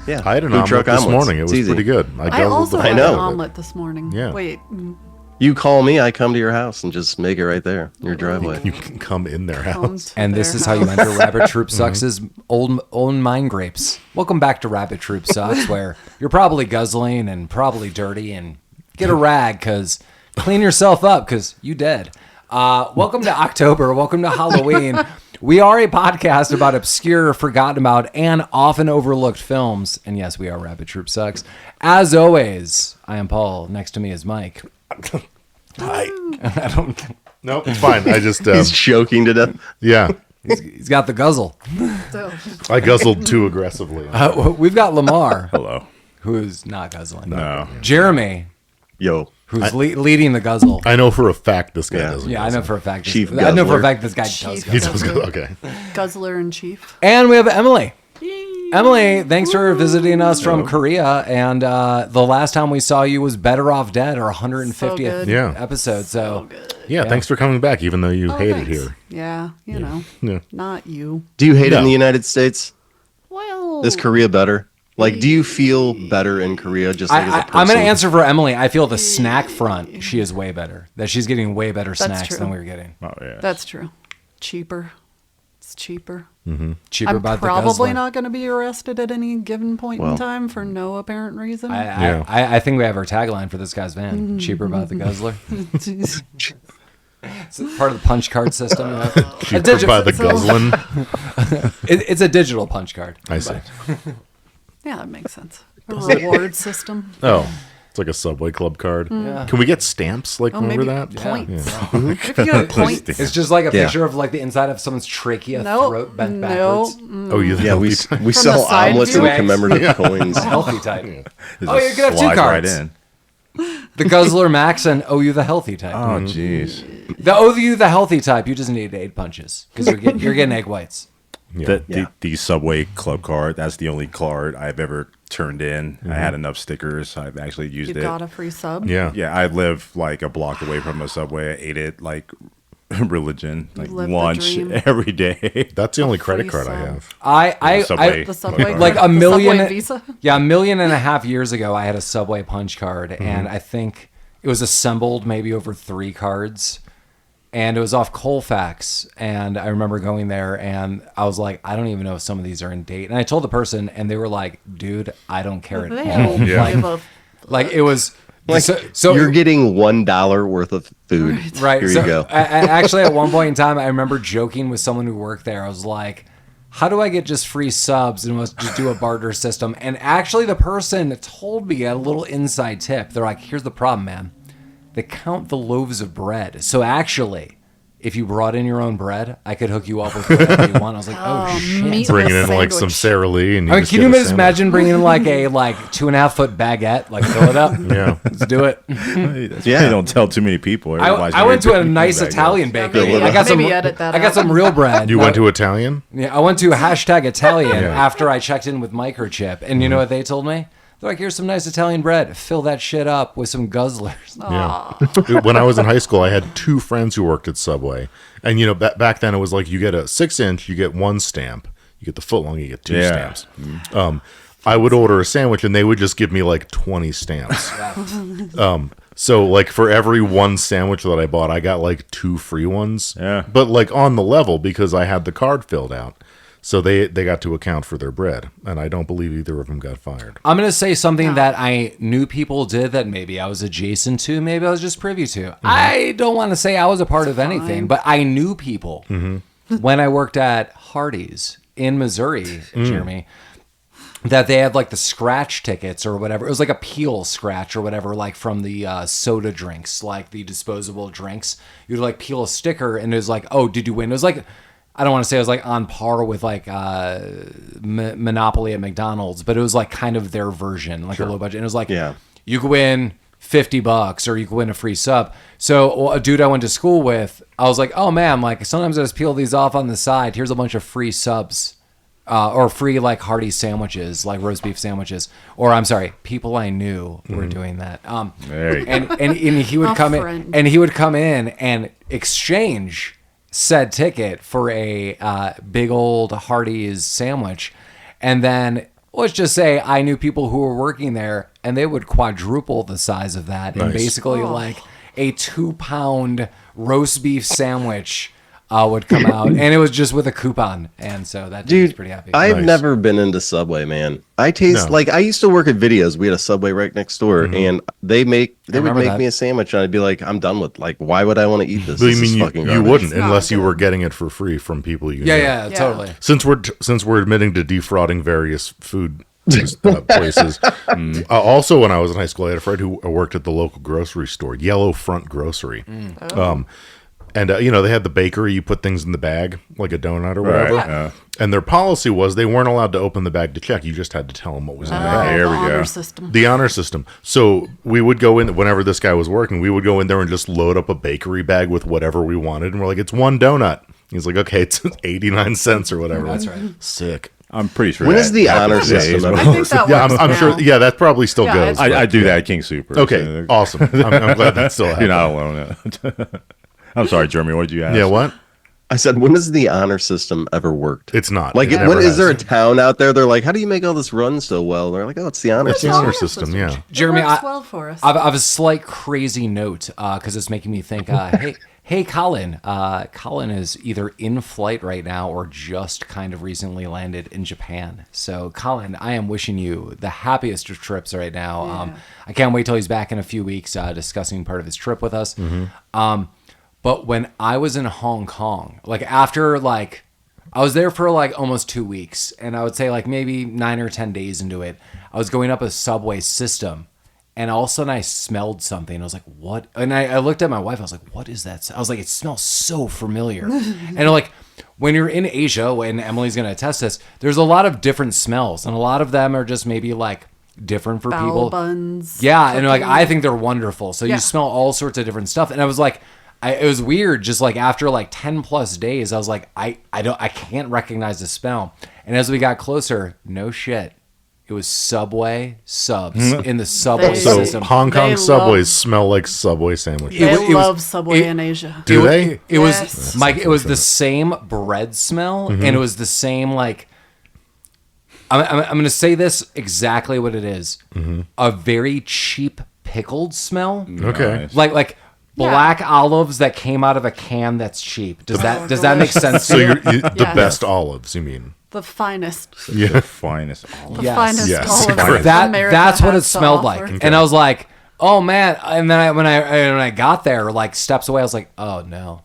Yeah. I had an Food omelet truck this omelets. morning. It It's was easy. pretty good. I also I had know. an omelet this morning. Yeah. Wait. You call me, I come to your house and just make it right there in your driveway. You can come in their house. And this is how you enter Rabbit Troop Sucks' old mind grapes. Welcome back to Rabbit Troop Sucks, where you're probably guzzling and probably dirty, and get a rag because clean yourself up because you dead. Welcome to October. Welcome to Halloween. We are a podcast about obscure, forgotten about, and often overlooked films. And yes, we are Rabbit Troop Sucks. As always, I am Paul. Next to me is Mike. Hi. I don't. Nope, it's fine. I just, He's choking to death. yeah. He's got the guzzle. So, I guzzled too aggressively. We've got Lamar, Hello. who's not guzzling. No. Jeremy, Yo. who's leading the guzzle. I know for a fact this guy Yeah. doesn't. Yeah, I know guzzle. for a fact. Chief I know for a guzzler. fact this guy Chief does He guzzle. does go. Okay. guzzler in chief. And we have Emily. Emily, thanks for visiting us from Korea. And the last time we saw you was Better Off Dead, our 150th So good. Yeah. episode. So Yeah, thanks for coming back, even though you Oh, hate it thanks. here. Yeah, you know, Yeah. not you. Do you hate it No. in the United States? Well, Is Korea better? Like, do you feel better in Korea just like as a person? I'm going to answer for Emily. I feel the snack front, she is way better. That she's getting way better snacks true. than we were getting. Oh, yeah. That's true. Cheaper. It's cheaper. Cheaper I'm by the probably guzzler. not going to be arrested at any given point in Well. time for no apparent reason. I think we have our tagline for this guy's van. Cheaper by the guzzler. It's part of the punch card system. You know? Cheaper by the so- guzzling. It's a digital punch card. I see. Yeah, that makes sense. A reward system. Oh, it's like a Subway Club card. Yeah. Can we get stamps? Like, Oh, remember maybe that? points. If you got points. It's just like a Yeah. picture of like the inside of someone's trachea Nope. throat bent No. backwards. Oh, you Yeah, we From sell the side omelets view? and commemorative coins. Healthy type. It Oh, just you could have two slides cards. Right in. The Guzzler Max and Oh You the Healthy type. Oh, jeez. The Oh You the Healthy type, you just need 8 punches because you're getting egg whites. Yeah. The Subway Club card, that's the only card I've ever turned in. I had enough stickers. I've actually You used it. got a free sub. Yeah. Yeah, I live like a block away from a Subway. I ate it like religion, like live the lunch dream. every day. That's the only free credit card I sub. have. I Subway. The Subway Like like card, a the million Subway Visa. Yeah, 1.5 million years ago I had a Subway punch card and I think it was assembled maybe over 3 cards and it was off Colfax and I remember going there and I was like, I don't even know if some of these are in date. And I told the person and they were like, dude, I don't care at They all. don't Yeah. give a Like it was Like, so you're getting $1 worth of food. right. Here so you go. actually, at one point in time, I remember joking with someone who worked there. I was like, "How do I get just free subs and let's just do a barter system?" And actually, the person told me a little inside tip. They're like, "Here's the problem, man. They count the loaves of bread. So actually, if you brought in your own bread, I could hook you up with whatever you want." I was like, "Oh shit." meat Bringing in with like some sandwich. Sara Lee, and you I mean, just can get you a just sandwich. imagine bringing in like a 2.5 foot baguette, like fill it up? Yeah. Let's do it. That's Yeah. why you don't tell too many people. I went to a nice Italian bakery. maybe- I got some. maybe edit that I got out. some real bread. You went to Italian? Yeah, I went to #Italian Yeah. after I checked in with Microchip, and you know what they told me? They're like, "Here's some nice Italian bread. Fill that shit up with some guzzlers." Yeah. Dude, when I was in high school, I had 2 friends who worked at Subway. And, you know, back then it was like you get a 6-inch, you get 1 stamp. You get the foot long, you get 2 Yeah. stamps. I would order a sandwich and they would just give me like 20 stamps. So like for every 1 sandwich that I bought, I got like 2 free ones. Yeah. But like on the level because I had the card filled out. So they got to account for their bread. And I don't believe either of them got fired. I'm gonna say something that I knew people did that maybe I was adjacent to, maybe I was just privy to. I don't want to say I was a part of anything, but I knew people when I worked at Hardee's in Missouri, Jeremy, that they had like the scratch tickets or whatever. It was like a peel scratch or whatever, like from the soda drinks, like the disposable drinks. You'd like peel a sticker and it was like, oh, did you win? It was like, I don't want to say it was like on par with like Monopoly at McDonald's, but it was like kind of their version, like a low budget. And it was like, Yeah. you could win $50 or you could win a free sub. So a dude I went to school with, I was like, oh man, like sometimes I just peel these off on the side. Here's a bunch of free subs. Or free like Hardee's sandwiches, like roast beef sandwiches, or I'm sorry, people I knew were doing that. There you go. And he would A come friend. in, and he would come in and exchange said ticket for a big old Hardee's sandwich, and then let's just say I knew people who were working there, and they would quadruple the size of that, and Nice. basically like a 2-pound roast beef sandwich would come out, and it was just with a coupon, and so that dude was pretty happy. I've Nice. never been into Subway, man. I taste No. like I used to work at Videos. We had a Subway right next door, and they would make remember that. me a sandwich, and I'd be like, I'm done with. Like, why would I want to eat this? But This you is mean fucking you garbage. wouldn't It's not unless you good. were getting it for free from people you yeah, knew. yeah, Yeah. totally. Since we're admitting to defrauding various food places. Also, when I was in high school, I had a friend who worked at the local grocery store, Yellow Front Grocery. And they had the bakery. You put things in the bag, like a donut or whatever. yeah. And their policy was they weren't allowed to open the bag to check. You just had to tell them what was in the bag. There we the honor go. system. The honor system. So we would go in whenever this guy was working. We would go in there and just load up a bakery bag with whatever we wanted, and we're like, "It's one donut." He's like, "Okay, it's 89 cents or whatever." That's right. Sick. I'm pretty sure. When that is the honor happens today system as ever- I well. think that Yeah, works I'm now. sure. Yeah, that probably still Yeah, goes. it's- I do that at King Super. Okay, so awesome. I'm glad that still You're happens. not alone. I'm sorry, Jeremy. What did you ask? Yeah, what? I said, when has the honor system ever worked? It's not. Like, It when never is there a has. town out there? They're like, how do you make all this run so well? And they're like, oh, it's the honor It's the system. honor system, yeah. Jeremy, it works I- well for us. I have a slight crazy note because it's making me think. Hey, Colin. Colin is either in flight right now or just kind of recently landed in Japan. So, Colin, I am wishing you the happiest of trips right now. I can't wait till he's back in a few weeks discussing part of his trip with us. But when I was in Hong Kong, like after like I was there for like almost 2 weeks, and I would say like maybe 9 or 10 days into it, I was going up a subway system, and all of a sudden I smelled something. I was like, what? And I looked at my wife. I was like, what is that? I was like, it smells so familiar. And like when you're in Asia, and Emily's going to attest this, there's a lot of different smells, and a lot of them are just maybe like different for Bowel people. buns. Yeah, and like cooking. I think they're wonderful. So Yeah. you smell all sorts of different stuff, and I was like, it was weird. Just like after like 10 plus days, I was like, I can't recognize the smell. And as we got closer, no shit, it was Subway subs in the subway So, system. Hong Kong They subways love- smell like Subway sandwiches. They it was- love Subway it- in Asia. Do It wa- they? It was Yes. Mike. It was the same bread smell, and it was the same like. I'm going to say this exactly what it is. A very cheap pickled smell. Okay. Like black olives that came out of a can that's cheap. Does that make sense? So to you? the Yes. best olives, you mean? The finest. The finest olive. The Yes. finest Yes. olive Correct. America that's what it has to smelled offer. like, and I was like, oh man. And then when I got there, like steps away, I was like, oh no.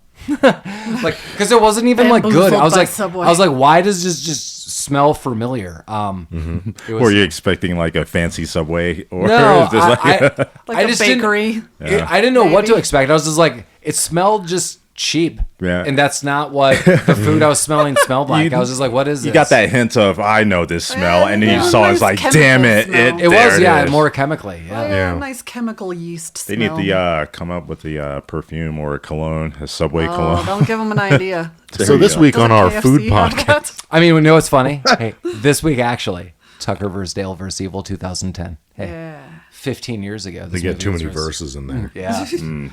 Like because it wasn't even like good. Bamboozled I was by like, Subway. I was like, why does this just smell familiar? It was, Were you expecting like a fancy Subway or no, is this like Like I a just bakery. I didn't know what to Maybe. expect. I was just like, it smelled just cheap. Yeah. And that's not what the food I was smelling smelled like. I was just like, what is this? you got that hint of I know this smell, and then Yeah, you saw it's nice like, damn it, chemical smell. It there was, yeah, is. more chemically. Yeah. Yeah. Nice chemical yeast They smell. need to come up with the perfume or a cologne, a Subway Oh, cologne. don't give them an idea. So this week on Doesn't our KFC food have podcast, that? I mean, you know what's funny? Hey, this week actually, Tucker vs. Dale vs. Evil 2010. Hey, Yeah. 15 years ago. they this get movie too was many released. verses in there. Yeah.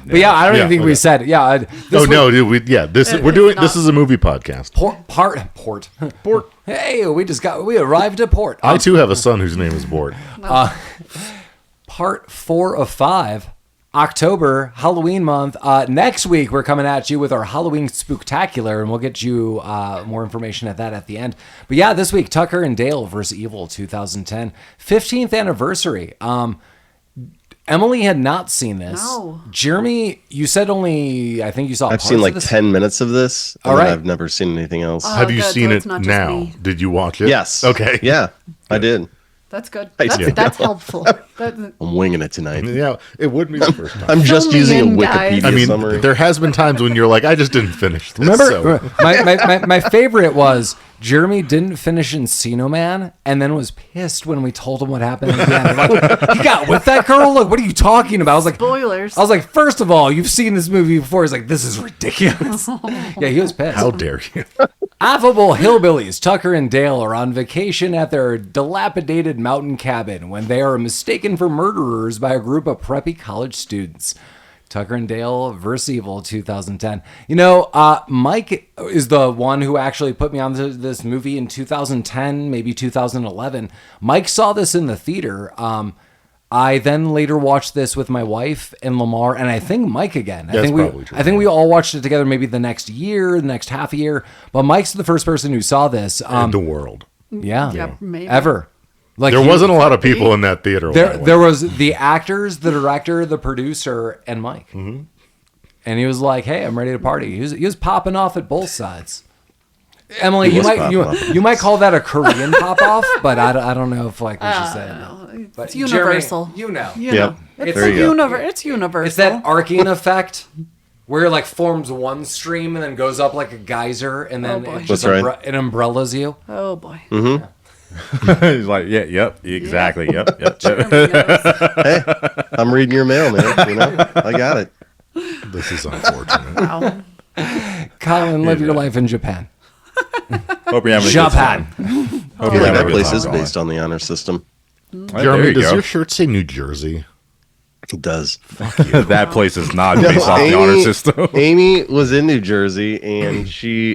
But yeah, I don't Yeah, even think okay. we said. Yeah. Oh no, dude, this It- we're doing. it's This not- is a movie podcast. Port. Hey, we arrived at Port. I too have a son whose name is Bort. Part 4 of 5, October, Halloween month. Next week, we're coming at you with our Halloween Spooktacular, and we'll get you more information at that at the end. But yeah, this week, Tucker and Dale vs. Evil 2010, 15th anniversary. Emily had not seen this. No. Jeremy, you said only, I think you saw I've parts seen of like this? 10 minutes of this. All And then right. I've never seen anything else. Have you good, seen so it it's not just now? me. Did you watch it? Yes. Okay. Yeah, I did. That's good. I That's, do. that's helpful. That, I'm winging it tonight. Yeah, it would be the first time. I'm just Fill me using a in, guys. Wikipedia I mean, summary. there has been times when you're like, I just didn't finish this. Remember, so- my favorite was Jeremy didn't finish Encino Man and then was pissed when we told him what happened at the end. Like, he got with that girl? Like, what are you talking about? I was like, spoilers. I was like, first of all, you've seen this movie before. He's like, this is ridiculous. Yeah, he was pissed. How dare you? Affable hillbillies Tucker and Dale are on vacation at their dilapidated mountain cabin when they are mistaken for murderers by a group of preppy college students. Tucker and Dale vs. Evil 2010. Mike is the one who actually put me on this movie in 2010, maybe 2011. Mike saw this in the theater. I then later watched this with my wife and Lamar, and I think Mike again. That's probably true. I think we all watched it together maybe the next year, the next half a year. But Mike's the first person who saw this. In the world. Yeah, maybe. Ever. Like There wasn't a lot of people in that theater. There was the actors, the director, the producer, and Mike. Mm-hmm. And he was like, "Hey, I'm ready to party." He was popping off at both sides. Emily, you might call that a Korean pop off, but I don't know if like we should say it. It's universal. Jeremy, Yep. It's There you go. It's universal. It's that arcing effect where it like forms one stream and then goes up like a geyser, and then boy. it just That's right. it umbrellas you. Oh boy. Mm-hmm. He's like, yep, exactly, yep. Hey, I'm reading your mail, man. You know, I got it. This is unfortunate. Wow. Colin, live your life in Japan. Hope you're having a good Japan. time. I Hope feel you're like having that a place good is time based on the honor system. Jeremy, does go. your shirt say New Jersey? It does. That place is not based off the honor system. Amy was in New Jersey, and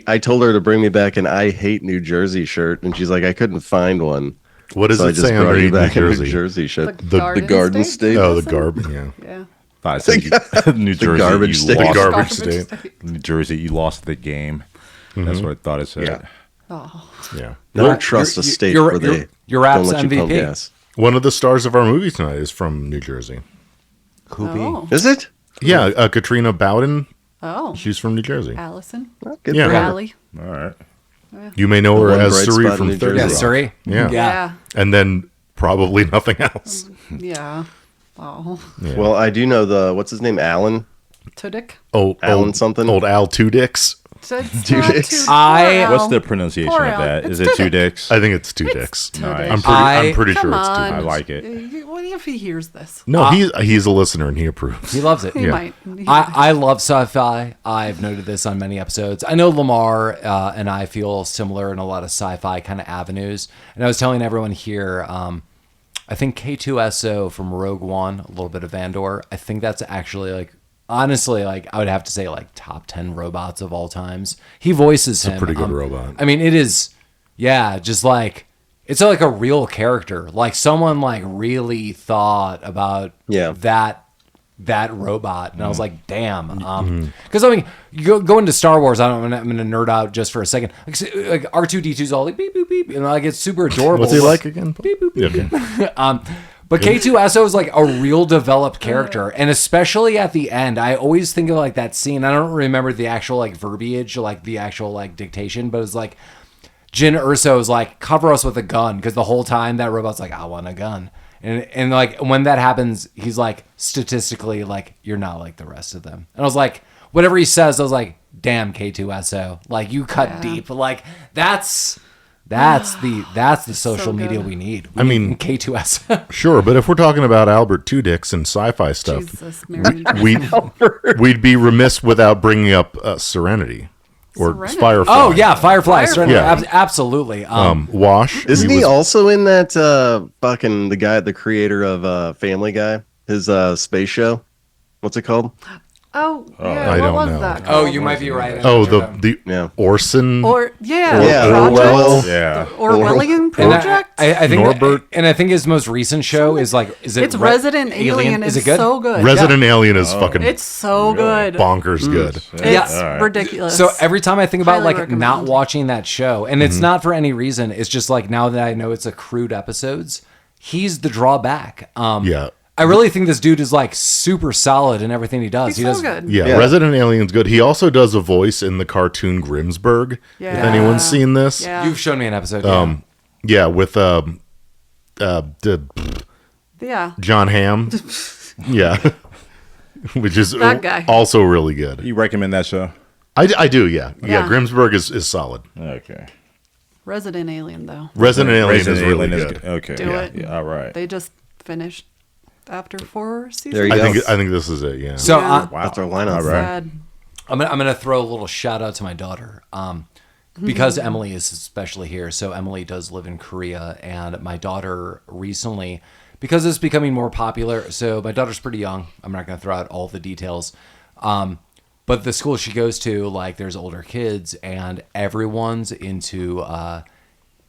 I told her to bring me back an "I hate New Jersey" shirt, and she's like, I couldn't find one. What does So I it just say brought you underneath New back a New Jersey? Jersey shirt. The Garden State. Oh, the garbage. Yeah. Yeah. I said New Jersey, garbage you state. lost. The garbage state. New Jersey, you lost the game. That's what I thought it said. Yeah. Oh. Yeah. Don't trust a state where they your don't rap's let you pump MVP. gas. One of the stars of our movie tonight is from New Jersey. Oh. Is it? Yeah, Katrina Bowden. Oh. She's from New Jersey. Allison. Well, good Yeah. for her. Allie. All right. You may know her One as bright Suri spot in from New 30 Jersey. Yeah, Rock. Surrey. Yeah. Yeah. And then probably nothing else. Yeah. Oh. Yeah. Well, I do know what's his name? Alan? Tudyk. Alan something? Old Al Tudyk's. Two dicks. What's the pronunciation Poor of Al. that? It's Is it two Tudyk. dicks? I think it's two dicks. Nice. I'm pretty sure Come it's two on. I dicks. like it. What if he hears this? No, he's a listener and he approves. He loves it. He Yeah. might. I love sci-fi. I've noted this on many episodes. I know Lamar and I feel similar in a lot of sci-fi kind of avenues. And I was telling everyone here, I think K2SO from Rogue One, a little bit of Andor. I think that's actually like, honestly, like I would have to say like top 10 robots of all times. He voices him. a pretty good robot. I mean, it is, yeah, just like, it's like a real character. Like someone like really thought about that robot, and I was like, damn. Because I mean, you go into Star Wars. I'm gonna nerd out just for a second. Like R2D2's all like beep boop beep, and like it's super adorable. What's he like again? Beep boop beep. Okay. But K2SO is like a real developed character, and especially at the end, I always think of like that scene. I don't remember the actual like verbiage, like the actual like dictation, but it's like Jyn Erso is like, cover us with a gun, because the whole time that robot's like, I want a gun. And like when that happens, he's like, statistically, like, you're not like the rest of them. And I was like, whatever he says, I was like, damn, K2SO, like you cut deep. Like that's the social media we need. I mean, K2SO. Sure, but if we're talking about Albert Tudyk's and sci-fi stuff, Jesus, Mary. we'd be remiss without bringing up Serenity or Serenity. Firefly. Oh yeah, Firefly. Yeah. Absolutely. Wash. Isn't he was- also in that fucking the creator of Family Guy? His space show? What's it called? Oh, yeah. I what don't was know. that? Oh, called? you might be right. Oh, the Yeah. Orson. Yeah, Orwell. Project. Yeah. Orwellian And project. I think Norbert. and I think his most recent show is like, is it It's Resident Alien. Is It's it good? so good. Resident Alien is fucking It's so good. bonkers good. It's All right. ridiculous. So every time I think about Highly like recommend. not watching that show, and it's not for any reason, it's just like now that I know it's a crude episodes, he's the drawback. Yeah. I really think this dude is like super solid in everything he does. He's He so does good. Yeah, Yeah. Resident Alien's good. He also does a voice in the cartoon Grimsburg. If Yeah. anyone's seen this. Yeah. You've shown me an episode. Yeah, with Yeah. John Hamm. Yeah. Which is That guy. also really good. You recommend that show? I do, yeah. Yeah, Yeah. Grimsburg is solid. Okay. Resident Alien, though. Resident Alien is Resident really Alien good. Okay. Do yeah. it. Yeah, all right. They just finished after 4 seasons. There you I go. think this is it, yeah. So Yeah. Wow. That's our lineup. All right. Sad. I'm gonna throw a little shout out to my daughter, because Emily is especially here. So Emily does live in Korea, and my daughter recently because it's becoming more popular. So my daughter's pretty young. I'm not going to throw out all the details. But the school she goes to, like, there's older kids, and everyone's into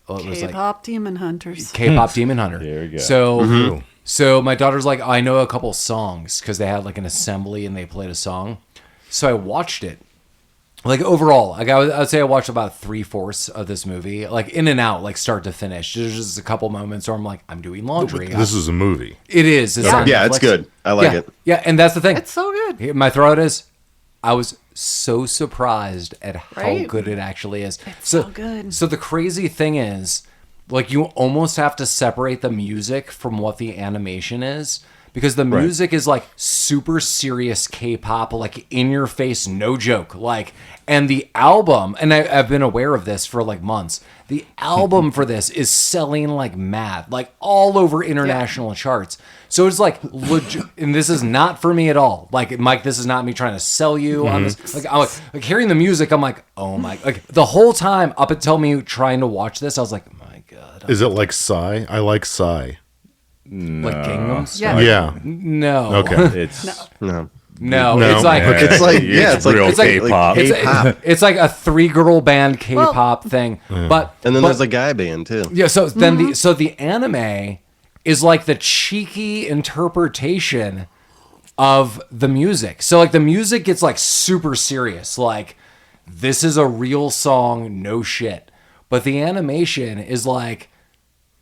K-pop Demon Hunters. K-pop Demon Hunter. There you go. So, so my daughter's like, I know a couple songs because they had like an assembly and they played a song. So I watched it. Like overall, like I would say I watched about 3/4 of this movie, like in and out, like start to finish. There's just a couple moments where I'm like, I'm doing laundry. This is a movie. It is. It's on Yeah, it's Netflix. good. I like Yeah. it. Yeah, and that's the thing. It's so good. My throat is. I was so surprised at how Right? good it actually is. so good. So the crazy thing is, like, you almost have to separate the music from what the animation is, because the music is like super serious K-pop, like in your face, no joke. Like, and the album, and I've been aware of this for like months. The album for this is selling like mad, like all over international charts. So it's like legit, and this is not for me at all. Like, Mike, this is not me trying to sell you on this. Like, I'm like hearing the music, I'm like, oh my! Like the whole time up until me trying to watch this, I was like, my god. Is it like Psy? I like Psy. Like Gangnam Style? Yeah. Yeah. No. Okay. It's No. No. No. It's like It's like, yeah, it's like real it's like- K-pop. it's like a 3-girl band K-pop thing. But And then but- there's a guy band too. yeah. So then the anime is like the cheeky interpretation of the music. So like the music gets like super serious. Like, this is a real song, no shit. But the animation is like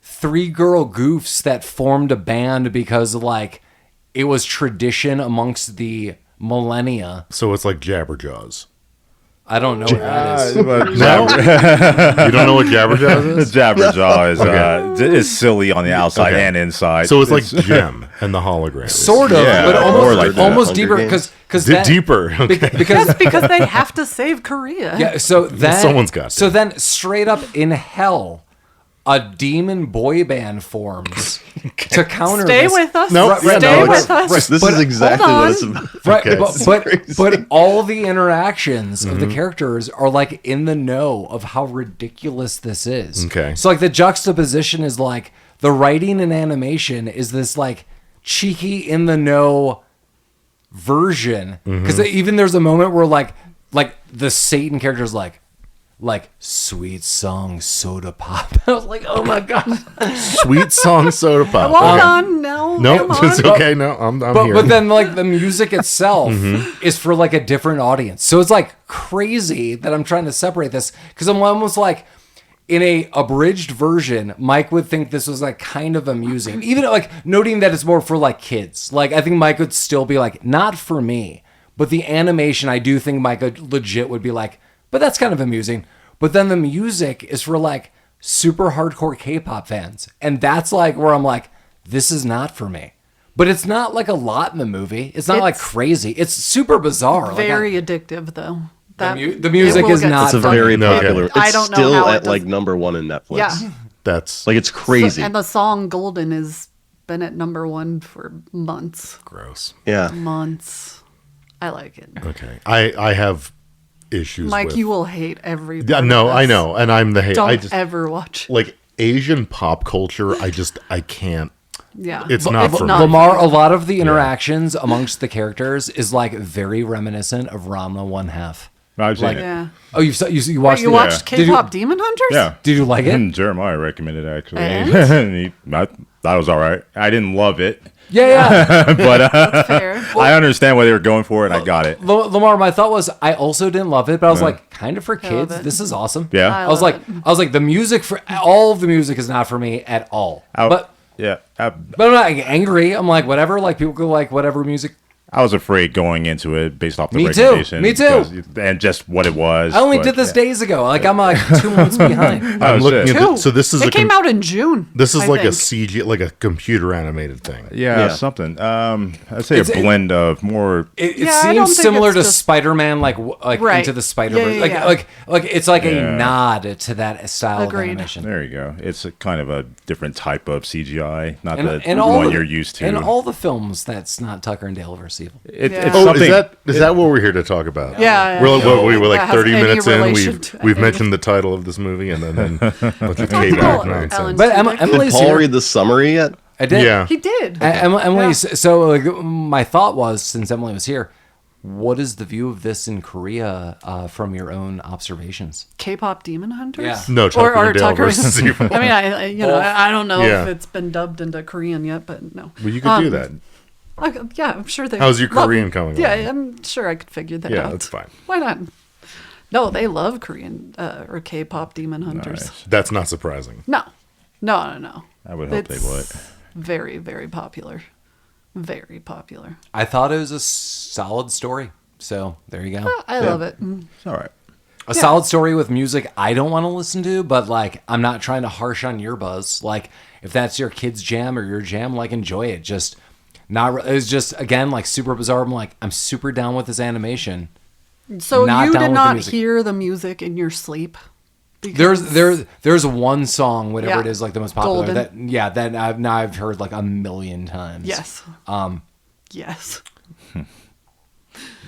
3-girl goofs that formed a band because like it was tradition amongst the millennia. So it's like Jabberjaws. I don't know what that is. You don't know what Jabberjaws The is? Jabberjaw is silly on the outside Okay. and inside. So it's like Gem and the hologram. Sort of, Yeah, but more like almost that. deeper Hunger because Deeper. Okay. because That's because they have to save Korea. yeah. So then Someone's got to. So then straight up in hell, a demon boy band forms to counter Stay this. with us. No, Stay no, with us. This But is exactly hold what it's on. about. Right, Okay. but all the interactions of the characters are like in the know of how ridiculous this is. Okay. So like the juxtaposition is like the writing and animation is this like cheeky in the know version, because even there's a moment where like the Satan character is like sweet song soda pop. I was like, oh my god. Sweet Song Soda Pop. Hold Okay. on. No. No, come it's on. okay. No, I'm here. But then like the music itself is for like a different audience. So it's like crazy that I'm trying to separate this, because I'm almost like in a abridged version, Mike would think this was like kind of amusing, even like noting that it's more for like kids. Like I think Mike would still be like, not for me, but the animation, I do think Mike legit would be like, but that's kind of amusing. But then the music is for like super hardcore K-pop fans. And that's like where I'm like, this is not for me. But it's not like a lot in the movie. It's not like It's crazy. It's super bizarre. Very addictive, though. The music it will is get not It's a to some- very No, popular. okay. I It's don't know still how it at like does- #1 in Netflix. Yeah. That's Like it's crazy. And the song Golden has been at #1 for months. gross. Yeah. Months. I like it. Okay. I have issues Mike, with... you will hate every Yeah, part no, of I this. know. And I'm the hate. Don't I just... ever watch. Like, Asian pop culture, I can't... Yeah. It's not for me. Lamar, a lot of the interactions amongst the characters is like very reminiscent of Ranma 1/2. I've seen it. Yeah. Oh, you watched You it? watched Did you- K-pop Demon Hunters? Yeah. Did you like it? And Jeremiah recommended it, actually. And? I thought it was all right. I didn't love it, Yeah. but Fair. I understand what they were going for, and I got it. Lamar, my thought was I also didn't love it, but I was like, kind of for love kids. it. This is awesome. Yeah. I was like, the music for all of the music is not for me at all. But I'm not like, angry. I'm like, whatever. Like people go like whatever music. I was afraid going into it based off the Me too. recommendation. Me too. And just what it was. I only but, did this yeah. days ago. Like I'm like 2 months behind. I'm looking shit. at this. So this is It came out in June. This is I like a think. CG, like a computer animated thing. Yeah, Yeah. something. I'd say It's- a blend of more. It Yeah, I don't seems think similar it's to just- Spider-Man, like Right. Into the Spider-Verse. Yeah, yeah, like, yeah. like it's like Yeah. a nod to that style Agreed. of animation. There you go. It's a kind of a different type of CGI, not And, the and all one the- you're used to. And all the films that's not Tucker and Dale vs. Evil. It, Yeah. It's Oh, something. is that what we're here to talk about? Yeah. We're, we were like That has 30 any minutes in. relation to We've any- mentioned the title of this movie and then a bunch of talked K-pop about nonsense. Ellen But Tudyk. Emily's Did Paul here. read the summary yet? I did. Yeah. He did. Emily, Yeah. so like, my thought was, since Emily was here, what is the view of this in Korea from your own observations? K-pop Demon Hunters? Yeah. No, Tucker and Dale Tucker. versus Evil. I mean, I don't know Yeah. if it's been dubbed into Korean yet, but no. Well, you could do that. Yeah, I'm sure they. How's your love- Korean coming Yeah, along? I'm sure I could figure that Yeah, out. that's fine. Why not? No, they love Korean or K-pop Demon Hunters. Nice. That's not surprising. No. I would hope they would. Very, very popular. Very popular. I thought it was a solid story. So there you go. I love it. It's all right. A solid story with music I don't want to listen to, but like I'm not trying to harsh on your buzz. Like if that's your kid's jam or your jam, like enjoy it. Just not. It was just again like super bizarre. I'm like I'm super down with this animation. So Not you down did with the not music. hear the music in your sleep? Because- There's one song, whatever Yeah. it is, like the most popular. Golden. That I've heard like a million times. Yes. Yes. Yeah.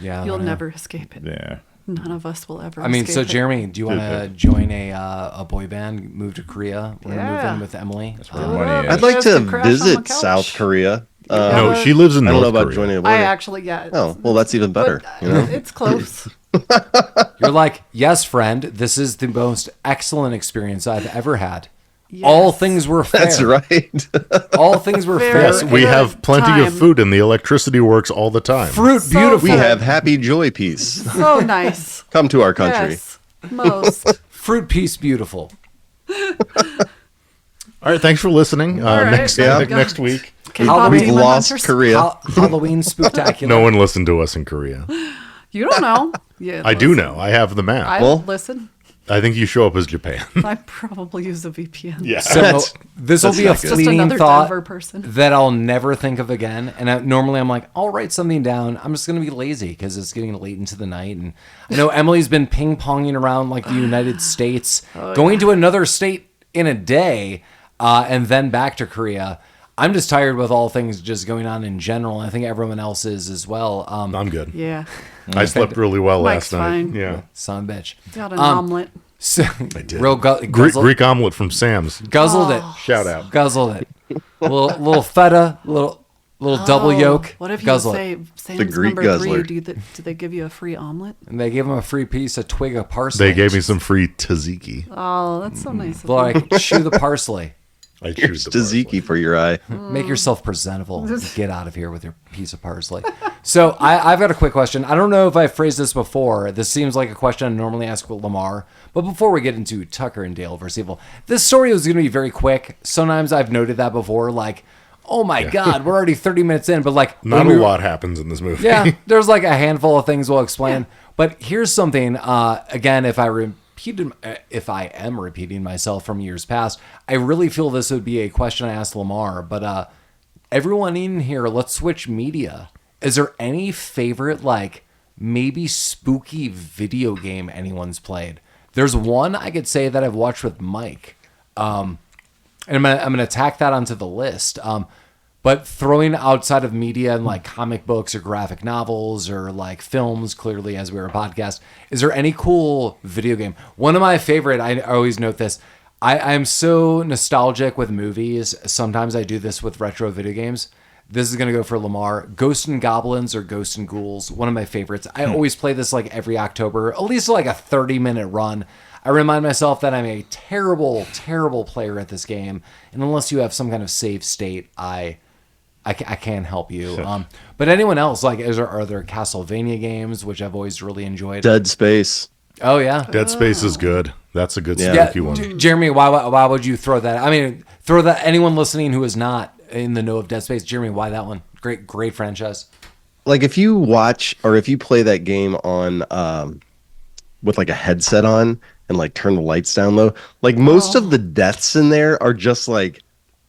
You'll I don't know. never escape it. Yeah. None of us will ever I mean, escape so it. Jeremy, do you want to join a boy band? Move to Korea? We're gonna move Yeah. in with Emily. That's where the money I'd is. like Just to to crash on the visit couch. South Korea. No, she lives in I don't know North about Korea. joining a I boy. actually, yeah. Oh, well, that's even better. But, You know? it's close. You're like, yes, friend. This is the most excellent experience I've ever had. Yes. All things were fair. That's right. All things were Very fair. Yes, we Good have plenty time. of food and the electricity works all the time. Fruit, So beautiful. We have happy joy peace. So nice. Come to our country. Yes. Most. Fruit, peace, beautiful. All right, thanks for listening. right. Next Yeah. next week, K-pop We've Demon lost Hunters. Korea. Halloween spooktacular. no one listened to us in Korea. You don't know. Yeah, I do know. I have the map. I Well- listen. I think you show up as Japan. I probably use a VPN. Yeah. So this will that's be a not good. Just fleeting another thought Denver person. that I'll never think of again. And normally I'm like, I'll write something down. I'm just going to be lazy because it's getting late into the night. And I know Emily's been ping ponging around like the United States, going to another state in a day, and then back to Korea. I'm just tired with all things just going on in general. I think everyone else is as well. I'm good. Yeah. I slept really well Mike's last night. fine. Yeah. Son of a bitch. Got an omelet. So, did. real Greek, guzzled, Greek omelet from Sam's. guzzled it. Shout out. Guzzled it. Little feta, little double yolk. What if you guzzle say it. Sam's Greek number guzzler. 3? Do they give you a free omelet? And they gave him a free piece of twig of parsley. They gave me some free tzatziki. Oh, that's so nice. Of them. Like, chew the parsley. I choose the parsley. Tzatziki for your eye. Make yourself presentable. Get out of here with your piece of parsley. So I've got a quick question. I don't know if I phrased this before. This seems like a question I normally ask with Lamar. But before we get into Tucker and Dale versus Evil, this story was going to be very quick. Sometimes I've noted that before. Like, oh my God, we're already 30 minutes in. But like, Not when a we- lot happens in this movie. Yeah, there's like a handful of things we'll explain. But here's something. Again, if I am repeating myself from years past, I really feel this would be a question I asked Lamar. But everyone in here, let's switch media. Is there any favorite, like, maybe spooky video game anyone's played? There's one I could say that I've watched with Mike. And I'm gonna tack that onto the list. But throwing outside of media and like comic books or graphic novels or like films, clearly as we're a podcast, is there any cool video game? One of my favorite, I always note this, I'm so nostalgic with movies. Sometimes I do this with retro video games. This is going to go for Lamar. Ghosts and Goblins or Ghosts and Ghouls, one of my favorites. I always play this like every October, at least like a 30-minute run. I remind myself that I'm a terrible, terrible player at this game. And unless you have some kind of save state, I can't help you. But anyone else, like, are there Castlevania games, which I've always really enjoyed? Dead Space. Oh, yeah. Dead Space is good. That's a good Yeah. spooky one. Jeremy, why would you throw that? I mean, throw that. Anyone listening who is not in the know of Dead Space, Jeremy, why that one? Great franchise. Like if you watch or if you play that game on with like a headset on and like turn the lights down low, like most of the deaths in there are just like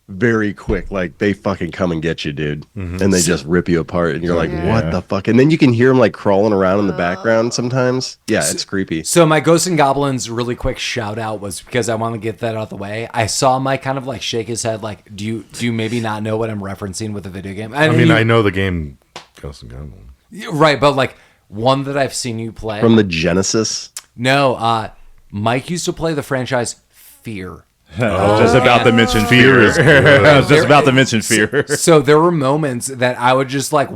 very quick. Like they fucking come and get you, dude. And they just rip you apart and you're like, what the fuck? And then you can hear them like crawling around in the background sometimes. Yeah, it's creepy. So my Ghosts and Goblins really quick shout out was because I want to get that out of the way. I saw Mike kind of like shake his head like, do you maybe not know what I'm referencing with a video game? I mean, I know the game Ghosts and Goblins. Right, but like one that I've seen you play. From the Genesis. No, Mike used to play the franchise Fear. I was just about to mention Fear is good. I was just about to mention fear. So there were moments that I would just like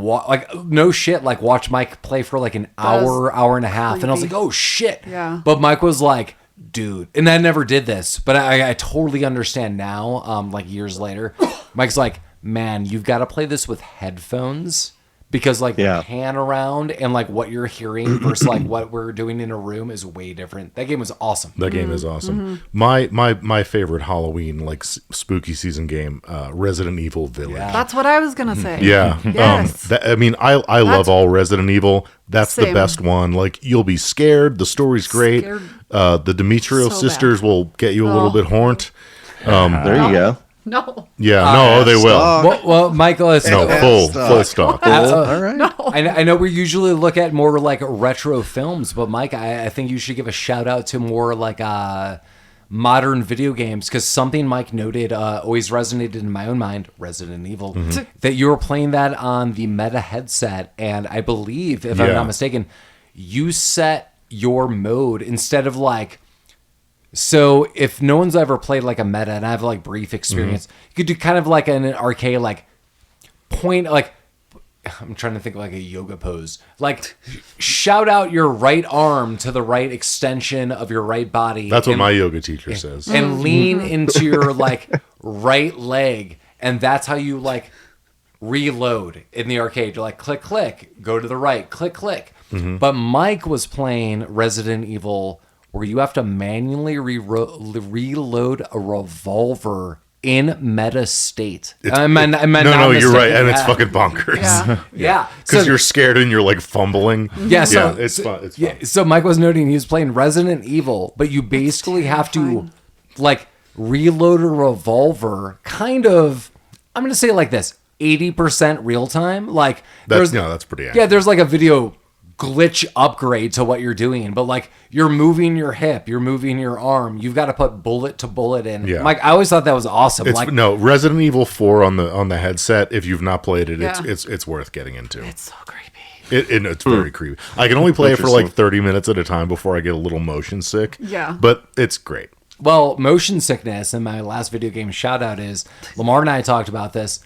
no shit, like watch Mike play for like an hour and a half, and I was like, oh shit. Yeah. But Mike was like, dude, and I never did this, but I totally understand now. Like years later, Mike's like, man, you've got to play this with headphones. Because like the pan around and like what you're hearing versus like what we're doing in a room is way different. That game was awesome. That game is awesome. My favorite Halloween like spooky season game, Resident Evil Village. That's what I was gonna say. Yeah. Yes. I love all Resident Evil. That's the Same. best one. Like you'll be scared. The story's great. Scared. The Demetrio So sisters bad. will get you a little bit horned. There you go. No. Yeah, no, they will. Well, Michael, it's No, full stop. All right. I know we usually look at more like retro films, but Mike, I think you should give a shout out to more like modern video games, because something Mike noted always resonated in my own mind, Resident Evil, that you were playing that on the Meta headset, and I believe, if I'm not mistaken, you set your mode instead of like, so if no one's ever played like a Meta, and I have like brief experience, you could do kind of like an arcade, like point, like I'm trying to think of like a yoga pose, like shout out your right arm to the right extension of your right body. That's what my yoga teacher says. And lean into your like right leg, and that's how you like reload in the arcade. You're like click click, go to the right, click click. But Mike was playing Resident Evil where you have to manually reload a revolver in meta state. No, you're right, and it's fucking bonkers. Yeah. Because you're scared and you're like fumbling. Yeah, so it's fun. It's fun. Yeah, so Mike was noting he was playing Resident Evil, but you basically have to like reload a revolver kind of, I'm going to say it like this, 80% real time. Like That's pretty accurate. Yeah, there's like a video glitch upgrade to what you're doing, but like you're moving your hip, you're moving your arm, you've got to put bullet to bullet in. Yeah. Mike, I always thought that was awesome. Resident Evil 4 on the headset, if you've not played it, Yeah. it's worth getting into. It's so creepy. It's very creepy. I can only play it for like 30 minutes at a time before I get a little motion sick. Yeah. But it's great. Well, motion sickness, and my last video game shout out is Lamar and I talked about this.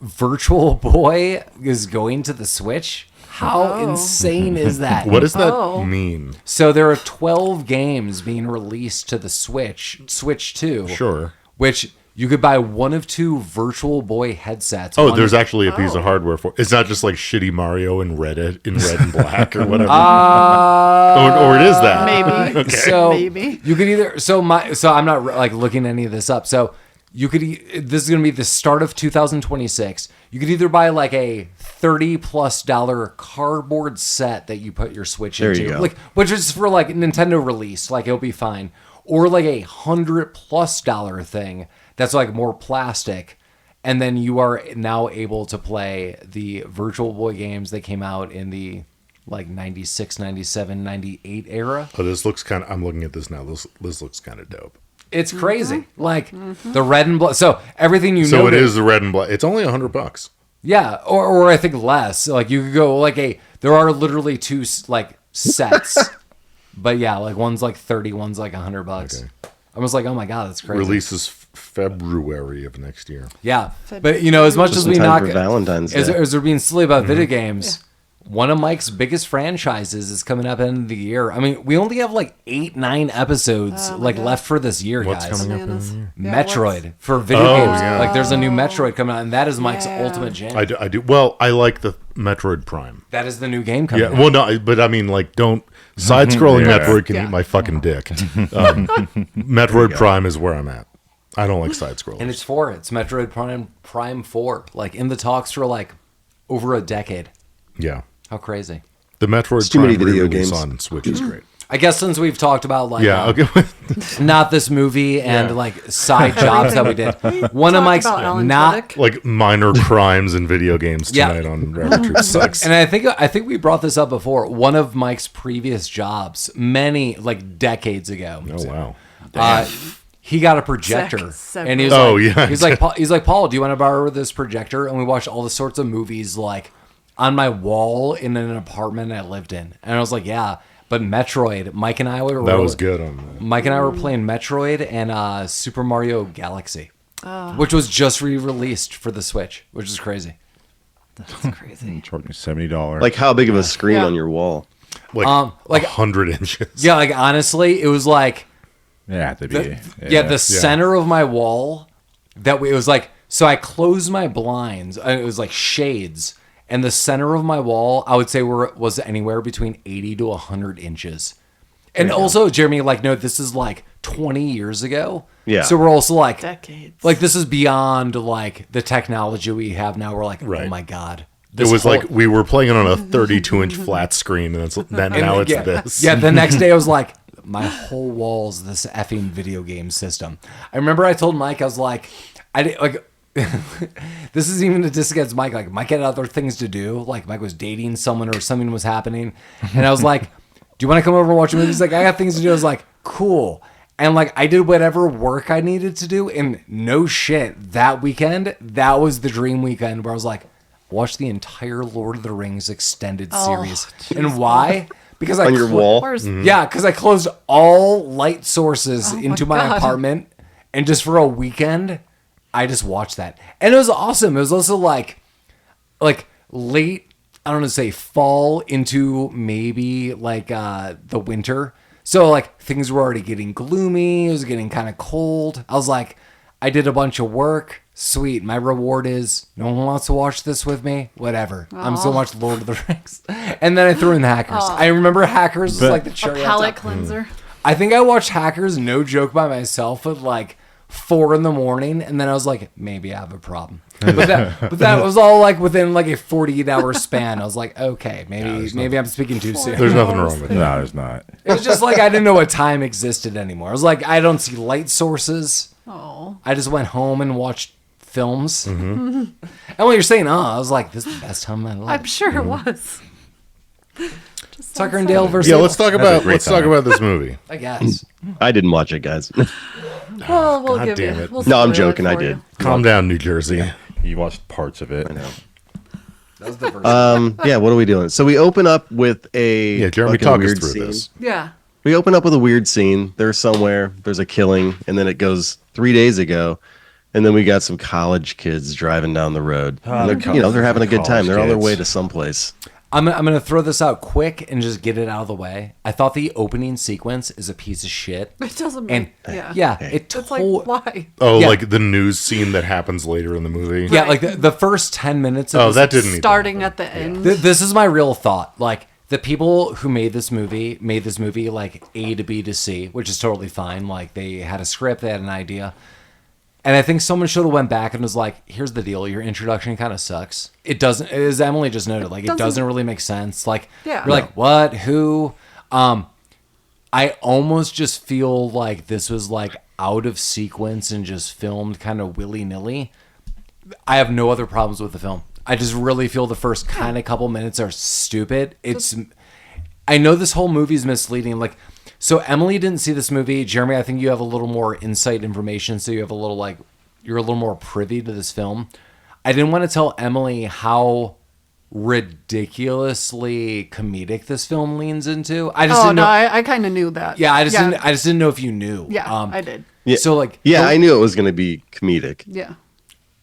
Virtual Boy is going to the Switch. How insane is that? What does that mean? So there are 12 games being released to the Switch 2. Sure. Which you could buy one of two Virtual Boy headsets. Oh, One there's is- actually a piece of hardware for it's not just like shitty Mario in red and black or whatever. Or it is that. Maybe. So Maybe. you could either so I'm not like looking any of this up. So you could this is going to be the start of 2026. You could either buy like a $30+ cardboard set that you put your Switch There into, you go. like which is for like Nintendo release, like it'll be fine, or like a $100+ thing that's like more plastic, and then you are now able to play the Virtual Boy games that came out in the like 96, 97, 98 era. Oh, this looks kind of. I'm looking at this now. This looks kind of dope. It's crazy. Like the red and black. So everything you know. So it is the red and black. It's only $100. Yeah, or I think less. Like you could go like there are literally two like sets, but yeah, like one's like 30, one's like $100. Okay. I was like, oh my god, that's crazy. Releases February of next year. Yeah, but you know, as much Just as in we time knock for Valentine's as, Day. as we're being silly about video games. One of Mike's biggest franchises is coming up end of the year. I mean, we only have like 8-9 episodes left for this year, What's guys. coming up in Bananas. the year? Yeah, Metroid for video Oh, games. yeah. Like there's a new Metroid coming out, and that is Mike's Yeah. ultimate jam. I do. Well, I like the Metroid Prime. That is the new game coming Yeah. out. Well, no, but I mean, like, don't side-scrolling Yeah. Metroid can Yeah. eat my fucking dick. Metroid Prime is where I'm at. I don't like side-scrollers. And it's Metroid Prime 4. Like in the talks for like over a decade. Yeah. How crazy. The Metroid It's too Prime many video re-release games. on Switch is great. I guess since we've talked about like Yeah. Okay. not this movie and Yeah. like side jobs that we did. One of Talked Mike's about Alan not Tudyk. like minor crimes in video games Yeah. tonight on Rapid Troop Sucks. and I think we brought this up before. One of Mike's previous jobs, many like decades ago. Oh wow. He got a projector, Sick. and he was Oh, like, yeah. he's like, Paul, do you want to borrow this projector? And we watched all the sorts of movies like on my wall in an apartment I lived in, and I was like, yeah. But Metroid, Mike and I were That was good on that. Mike and I were playing Metroid and Super Mario Galaxy, which was just re-released for the Switch, which is crazy. That's crazy. Charged me $70. Like how big of a screen Yeah. on your wall? Like, like 100 inches. Yeah, like honestly, it was like Yeah, to be. the center of my wall. It was like, so I closed my blinds. It was like shades, and the center of my wall, I would say, was anywhere between 80 to 100 inches. And also, Jeremy, like, no, this is like 20 years ago. Yeah. So we're also like Decades. Like this is beyond like the technology we have now. We're like, Right. oh my god. It was like we were playing it on a 32-inch flat screen, and now it's yeah, this. Yeah, the next day I was like, my whole wall's this effing video game system. I remember I told Mike, I was like, this is even a diss against Mike. Like, Mike had other things to do. Like, Mike was dating someone or something was happening. And I was like, do you want to come over and watch a movie? He's like, I got things to do. I was like, cool. And like, I did whatever work I needed to do. And no shit, that weekend, that was the dream weekend where I was like, watch the entire Lord of the Rings extended series. And why? Because On your wall? Where's Yeah, because I closed all light sources Oh into my my God. apartment, and just for a weekend, I just watched that, and it was awesome. It was also like late, I don't know, say fall into maybe like the winter. So like things were already getting gloomy. It was getting kind of cold. I was like, I did a bunch of work. Sweet. My reward is no one wants to watch this with me. Whatever. I'm so much Lord of the Rings. And then I threw in Hackers. I remember Hackers was like the a cherry on palate top. cleanser? I think I watched Hackers, no joke, by myself at like 4 a.m, and then I was like, maybe I have a problem. But that was all like within like a 48-hour span. I was like, okay, maybe I'm speaking too soon. There's nothing wrong with that. No, there's not. It was just like I didn't know what time existed anymore. I was like, I don't see light sources. Oh, I just went home and watched films. And when you're saying, I was like, this is the best time of my life. I'm sure it was. Just Tucker sounds and Dale like- versus Yeah, let's talk That's a about great time. this movie. I guess. I didn't watch it, guys. Well, we'll God give damn you. it. We'll No, I'm spoil it joking. I for did. you. Calm down, New Jersey. You watched parts of it. I know. That was the first. Yeah, what are we doing? So we open up with a Yeah, Jeremy, fucking talk us weird through scene. this. Yeah. We open up with a weird scene. There's somewhere, there's a killing, and then it goes 3 days ago, and then we got some college kids driving down the road. And they're having a good time. They're on their way to someplace. I'm going to throw this out quick and just get it out of the way. I thought the opening sequence is a piece of shit. It doesn't And make. Yeah. it It's like, why? Oh, Yeah. like the news scene that happens later in the movie. Yeah, like the first 10 minutes of Oh, this, that didn't need to Starting happen. at the end. this is my real thought. Like the people who made this movie like A to B to C, which is totally fine. Like they had a script, they had an idea. And I think someone should have went back and was like, here's the deal. Your introduction kind of sucks. It doesn't, as Emily just noted, like it doesn't really make sense. Like, Yeah. you're like, what, who? I almost just feel like this was like out of sequence and just filmed kind of willy-nilly. I have no other problems with the film. I just really feel the first kind of couple minutes are stupid. I know this whole movie is misleading. Like, so Emily didn't see this movie. Jeremy, I think you have a little more insight information, so you have a little like you're a little more privy to this film. I didn't want to tell Emily how ridiculously comedic this film leans into. I just Oh didn't no, know. I kind of knew that. Yeah, I just didn't know if you knew. Yeah, I did. Yeah. So like, Yeah, I knew it was going to be comedic. Yeah.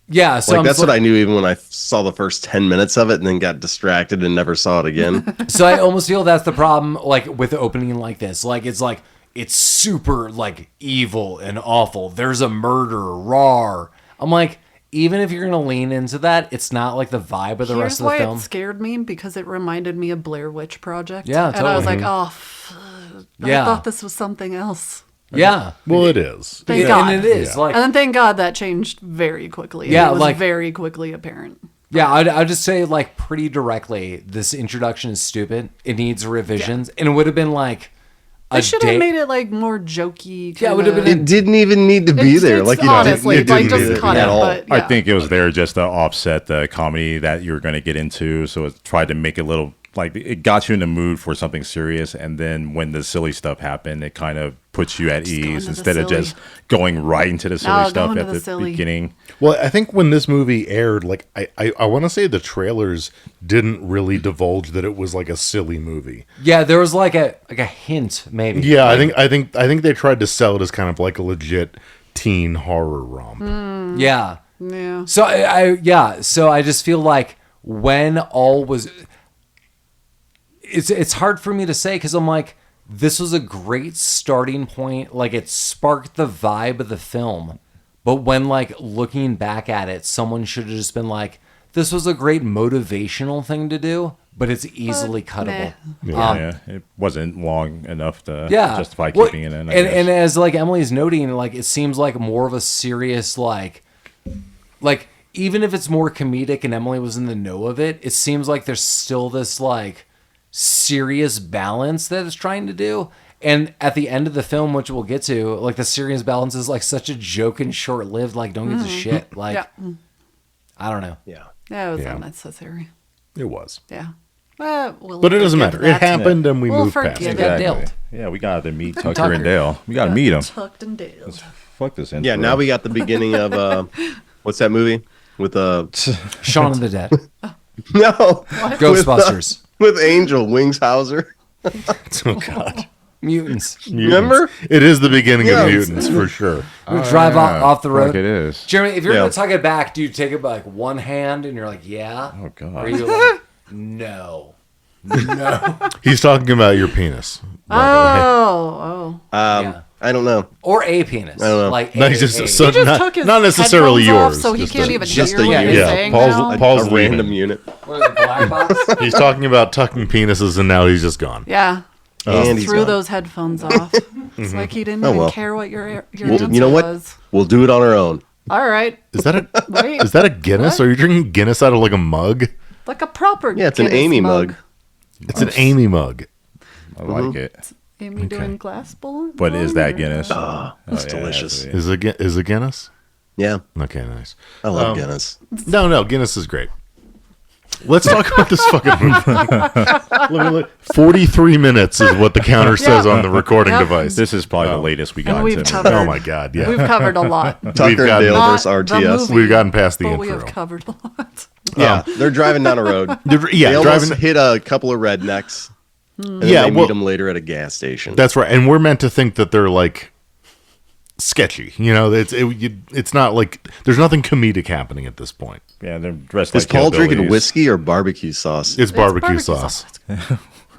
yeah. So Like I'm that's just what I knew even when I saw the first 10 minutes of it and then got distracted and never saw it again. So I almost feel that's the problem, like with the opening like this. Like it's super like evil and awful. There's a murder, rawr. I'm like, even if you're gonna lean into that, it's not like the vibe of the Here's rest of the why film. it scared me, because it reminded me of Blair Witch Project. Yeah, And I was totally. like, oh, fuck. Yeah. I thought this was something else. Yeah, Well, it is. Thank Yeah, God. and it is Yeah. like And then thank God that changed very quickly. Yeah, It was like- very quickly apparent. yeah. I'd just say like pretty directly, this introduction is stupid. It needs revisions, and it would have been like I a should day. have made it like more jokey. Yeah, it would have kinda- been It didn't even need to be It's- there. it's Like, honestly, it like didn't just need cut it it. at all. But I yeah. think it was there just to offset the comedy that you were going to get into. So it tried to make it a little like it got you in the mood for something serious, and then when the silly stuff happened, it kind of puts you at Just go ease into the instead of silly. just going right into the silly No, stuff go into at the the silly. beginning. Well, I think when this movie aired, like I want to say the trailers didn't really divulge that it was like a silly movie. Yeah, there was like a hint, maybe. Yeah, I think they tried to sell it as kind of like a legit teen horror romp. Yeah. Yeah. So so I just feel like when all was, it's hard for me to say because I'm like, this was a great starting point. Like it sparked the vibe of the film, but when like looking back at it, someone should have just been like, this was a great motivational thing to do, but it's easily cuttable. Yeah, it wasn't long enough to Yeah, justify Well, keeping it in. I and guess. as like Emily's noting, like it seems like more of a serious like even if it's more comedic and Emily was in the know of it, it seems like there's still this like serious balance that it's trying to do. And at the end of the film, which we'll get to, like the serious balance is like such a joke and short lived. Like don't give a shit. Like Yeah. I don't know. Yeah. Yeah, it was Yeah. unnecessary. It was. Yeah. But it doesn't matter. It happened and we We'll moved past forgive it. it. Dale. Yeah, we got to meet Tucker, Tucker. and Dale. We got to meet them. Tucked and Dale. Fuck this. Yeah, now we got the beginning of what's that movie with Shaun of the Dead. no Ghostbusters. with Angel Wingshauser. Oh God. Mutants. Remember? It is the beginning Yeah. of Mutants for sure. We drive off the road. Fuck, it is. Jeremy, if you're Yeah. gonna tuck it back, do you take it by like one hand and you're like, yeah? Oh, God. Or are you like, no. No. He's talking about your penis. Oh. Yeah. I don't know. Or a penis. I don't know. Like No, a, he's just a- so He just not, took his not necessarily headphones yours. off, so he just can't a- even just hear a what unit. he's Yeah, saying Paul's- now. Paul's A leaving. random unit. what is it, black box? He's talking about tucking penises, and now he's just gone. Yeah. And he's Threw gone. those headphones off. It's like he didn't Oh, even well. care what your Well, answer you know what? was. We'll do it on our own. All right. Is that a Wait. is that a Guinness? What? Are you drinking Guinness out of like a mug? Like a proper Yeah, it's an Guinness Amy mug. It's an Amy mug. I like it. Amy doing glass bowl. But is that Guinness? It's delicious. Is it Guinness? Yeah, Okay, nice. I love Guinness. No, Guinness is great. Let's talk about this fucking movie. Let me look. 43 minutes is what the counter says on the recording Yep. device. This is probably the latest we And got we've into. covered. Oh my God, yeah. We've covered a lot. Tucker and gotten- Dale Not versus the RTS. movie, We've gotten past the but we intro. have covered a lot. Yeah, they're driving down a road. Yeah, They almost driving. hit a couple of rednecks. And then Yeah, they well- meet them later at a gas station. That's right, and we're meant to think that they're like sketchy. You know, it's not like there's nothing comedic happening at this point. Yeah, they're dressed Is like Paul drinking hillbillies. whiskey or barbecue sauce? It's barbecue sauce.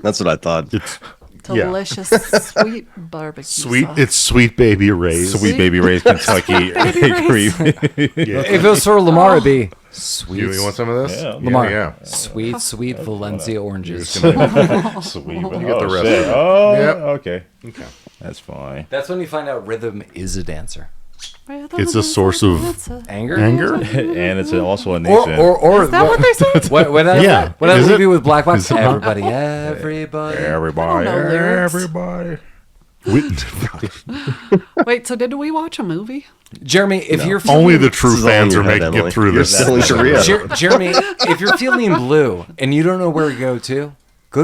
That's what I thought. It's Delicious, sweet barbecue sweet. sauce. It's Sweet Baby Ray's. Sweet Baby Ray's Kentucky cream. If it was for Lamar, it'd be sweet. You want some of this? Yeah. Lamar, Yeah. sweet Valencia oranges. Sweet. When you get the rest of it. Oh, Yep. okay. Okay. That's fine. That's when you find out rhythm is a dancer. It's a source of Anger? anger. And it's also a Or, nation. or Is that what they say? when I, Yeah. when I Is leave it? you with Black Box, Is it not? everybody. Everybody. I don't know lyrics. Everybody. Wait, so did we watch a movie? Jeremy, if you're feeling, Only the true This is all in fans your are head, making Emily. it through You're this. selling Sharia. Jeremy, if you're feeling blue and you don't know where to go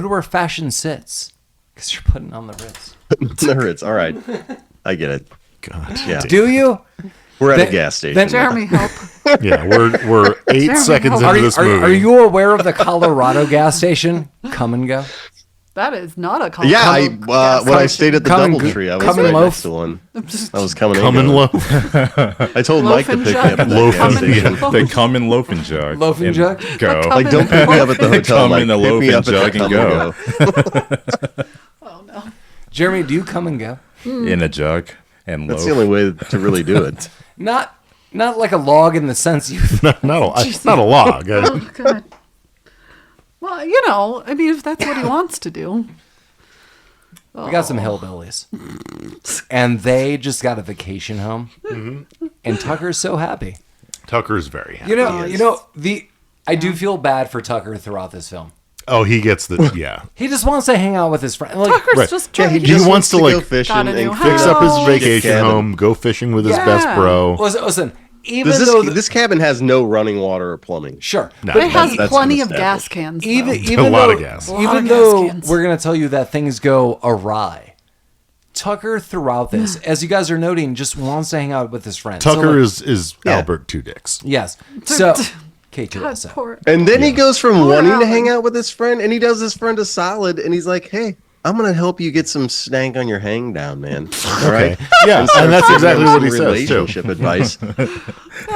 to where fashion sits, because you're putting on the Ritz. The Ritz. All right, I get it. God. Yeah, Do you? we're at Then- a gas station. then- Jeremy, help. Yeah, we're 8 Jeremy, seconds how- into Are, this are, movie. are you aware of the Colorado gas station? Come and go. That is not a call. Yeah, Come- when I stayed at the Come and DoubleTree, I was come and right loaf. next to one. I was coming Come and and going. loaf? I told Loaf Mike to and pick me jug. up at that Loaf gas and- station. They come in loaf and jug. Loaf and jug? Go. Like, don't pick me up at the hotel. Come Mike. in the Pick loaf me and up at the jug and come go. Oh no. Jeremy, do you come and go? In a jug and That's loaf. the only way to really do it. Not like a log in the sense you. not a log. Oh god. Well, you know, I mean, if that's what he wants to do. We got some hillbillies, and they just got a vacation home, and Tucker's so happy. Tucker's very happy. You know I do feel bad for Tucker throughout this film. Oh, he gets the yeah. He just wants to hang out with his friend. Like, Tucker's right. just Yeah, trying he to just wants wants to, to like, go fishing got a new and house. Fix up his Oh. vacation Cabin. home, go fishing with his Yeah. best bro. listen, even Does though this cabin has no running water or plumbing? sure, No. But it has That's plenty been of gas established. cans. even A lot though of gas. A lot even of gas though cans. we're gonna tell you that things go awry, Tucker throughout this, as you guys are noting, just wants to hang out with his friends. So, Tucker like, is Albert Tudyk. yes. So Kate, God, poor. And then he goes from Poor wanting to Alan. hang out with his friend, and he does his friend a solid, and he's like, "Hey, I'm gonna help you get some stank on your hang down, man." All right? Yeah, and that's exactly what he says too. Relationship advice.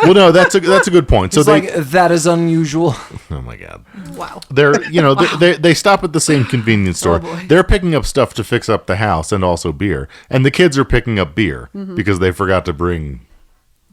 Well, no, that's a good point. So it's they, like that is unusual. oh my god, Wow. they stop at the same convenience store. boy. They're picking up stuff to fix up the house and also beer, and the kids are picking up beer because they forgot to bring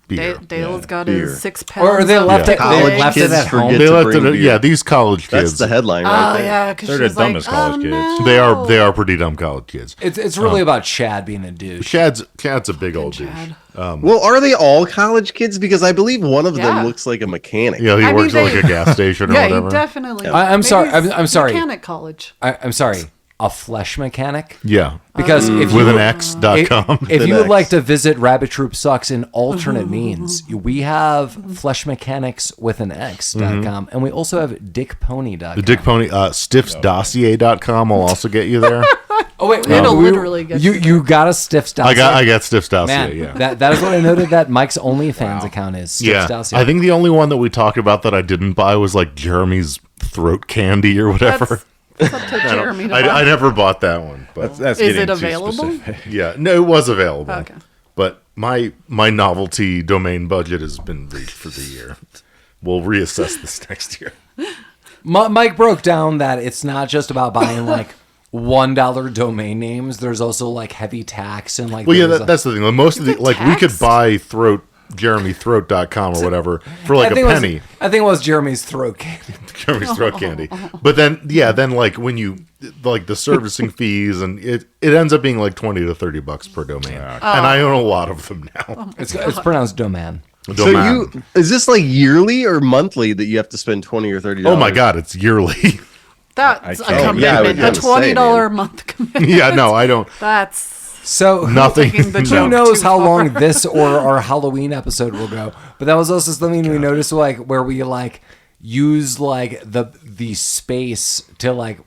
beer. Dale's got beer. his 6 pounds. Or they of left it. College They left it kids at home. forget They to left bring it. beer. Yeah, these college That's kids. the headline right Oh there. yeah, because They're the dumbest college kids. They are pretty dumb college kids. It's really about Chad being a douche. Chad's a big old douche. Chad. Well, are they all college kids? Because I believe one of Yeah. them looks like a mechanic. Yeah, he I mean, works at like they- a gas station or Yeah, whatever. he definitely. I'm sorry, Maybe I'm sorry. Mechanic college. I'm sorry. A flesh mechanic. Yeah, Because if with you an X.com. if An you would X. like to visit Rabbit Troop Sucks in alternate means, we have Flesh Mechanics with an X.com, and we also have DickPony.com. The Dick Pony, stiffsdossier.com will also get you there. Oh wait, It'll literally get you got a Stiff's dossier. I got Stiff's dossier, Man, yeah. that is what I noted that Mike's OnlyFans account is. Stiff's Yeah, dossier. I think the only one that we talked about that I didn't buy was like Jeremy's throat candy or whatever. That's up to Jeremy. to I buy. never bought that one, but That's Is getting it too available? specific. yeah, no, it was available. Okay. But my novelty domain budget has been reached for the year. We'll reassess this next year. Mike broke down that it's not just about buying like $1 domain names. There's also like heavy tax and like. Well, yeah, there's a- that's the thing. Like, most of the get like we could taxed? buy JeremyThroat.com or whatever for like I a think it was- penny. I think it was Jeremy's throat candy. Jeremy's throat candy. But then like when you like the servicing fees and it ends up being like $20 to $30 per domain. And I own a lot of them now. It's pronounced domain. So Domain. is this like yearly or monthly that you have to spend $20 or $30? Oh my god, it's yearly. That's a can't- yeah, I was commitment. gonna A say, $20 a month commitment. Yeah, no, I don't. That's So Nothing. taking the Who joke who knows too how far. long this or our Halloween episode will go? But that was also something we noticed, like where we like use like the space to like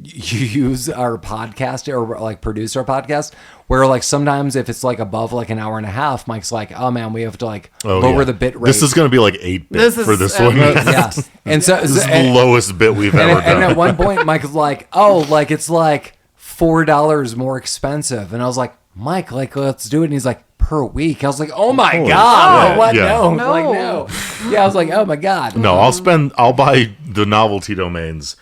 use our podcast or like produce our podcast. Where like sometimes if it's like above like an hour and a half, Mike's like, "Oh man, we have to like lower yeah. the bit rate." This is going to be like 8-bit This is- for this one. yeah, and so This is the and, lowest bit we've and, ever done. and at one point, Mike was like, "Oh, like it's like $4 more expensive," and I was like, "Mike, like let's do it." And he's like, "Per week." I was like, "Oh my god, shit. what? Yeah. No, No. like no." Yeah, I was like, "Oh my god." No, I'll buy the novelty domains.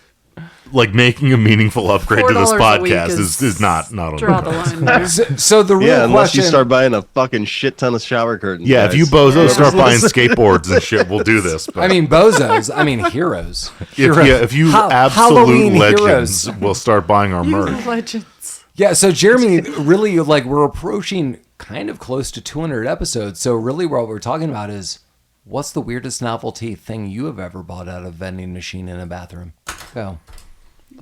Like making a meaningful upgrade to this $4 a week podcast is not on draw the the line there. So the real Yeah, unless question. you start buying a fucking shit ton of shower curtains. Yeah, if guys. you bozos Whoever's start buying listening. skateboards and shit, we'll do this. But I mean, bozos. I mean, heroes. if you absolute Halloween legends heroes. will start buying our merch. Legends. Yeah, so Jeremy, really, like, we're approaching kind of close to 200 episodes. So really what we're talking about is, what's the weirdest novelty thing you have ever bought out of a vending machine in a bathroom? Go.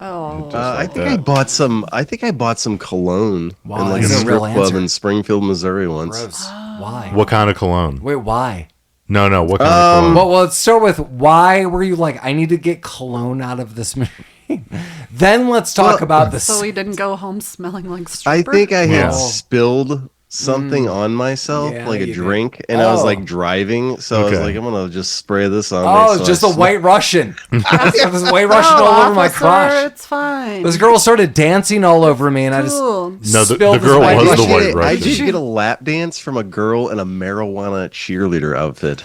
Oh, I think I bought some. I think I bought some cologne Wow, in like a that's a strip real club answer. in Springfield, Missouri once. Gross. Why? What kind of cologne? Wait, why? No, what kind of cologne? Well, let's start with why were you like, I need to get cologne out of this machine? Then let's talk about this. so he didn't go home smelling like I stripper? think I had Yeah. spilled something on myself, Yeah, like a you did. drink, and I was Oh. like driving, so I was Okay. like, I'm gonna just spray this on. Oh, me. So just I a white Russian. This white Russian Oh, all over my officer, crotch. It's fine. This girl started dancing all over me, and I just Cool. No, the spilled this girl white was did the Russian. white get- I Russian. did get a lap dance from a girl in a marijuana cheerleader outfit.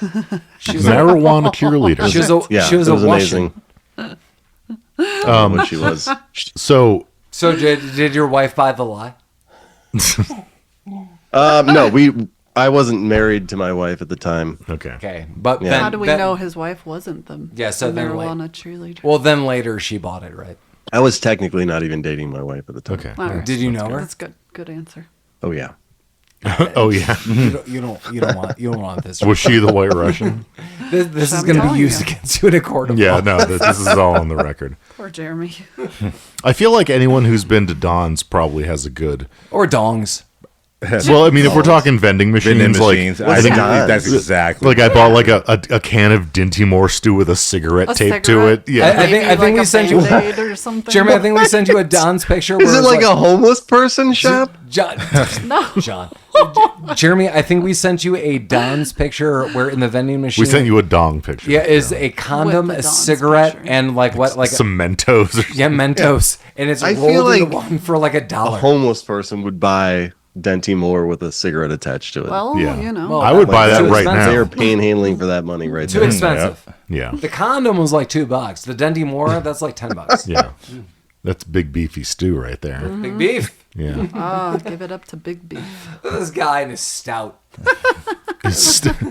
She was Marijuana cheerleader. She was a, Yeah, she was it a was Russian. amazing. What she was. So So did your wife buy the lie? No, I wasn't married to my wife at the time. okay. Okay, but Yeah. then, How do we then- know his wife wasn't the Yeah, so the then like- marijuana cheerleader? Well, then later she bought it, right? I was technically not even dating my wife at the time. Okay. All right. Did you know her? That's good. Good answer. Oh yeah. Oh yeah. You don't want this. Was she the white Russian? This is I'm going to be telling used you. against you in a court of Yeah. law. No. This is all on the record. Poor Jeremy. I feel like anyone who's been to Don's probably has a good. Or dongs. Well, I mean, if we're talking vending machines, Vending machines. like I think Don's? that's exactly. I bought like a can of Dinty Moore stew with a cigarette taped to cigarette? it. Yeah, I think Maybe we a sent you- Band-Aid or something. Jeremy, I think we sent you a Don's picture. Is it like a homeless person shop? John? No. John. Jeremy, I think we sent you a Don's picture where in the vending machine. we sent you a dong picture. Yeah, is a condom, With the a Don's cigarette, picture. and like what, like some Mentos. Or yeah, Mentos, and it's I rolled feel into like one for like A $1. homeless person would buy Denty Moore with a cigarette attached to it. Well, Yeah. you know. Well, I would buy that Too right expensive. They're now. panhandling for that money right Too there. expensive. Yeah, The condom was like $2. The Denty Moore, that's like $10. yeah. That's big beefy stew right there. Big beef. Yeah, Give it up to Big Beef. This guy and his stout.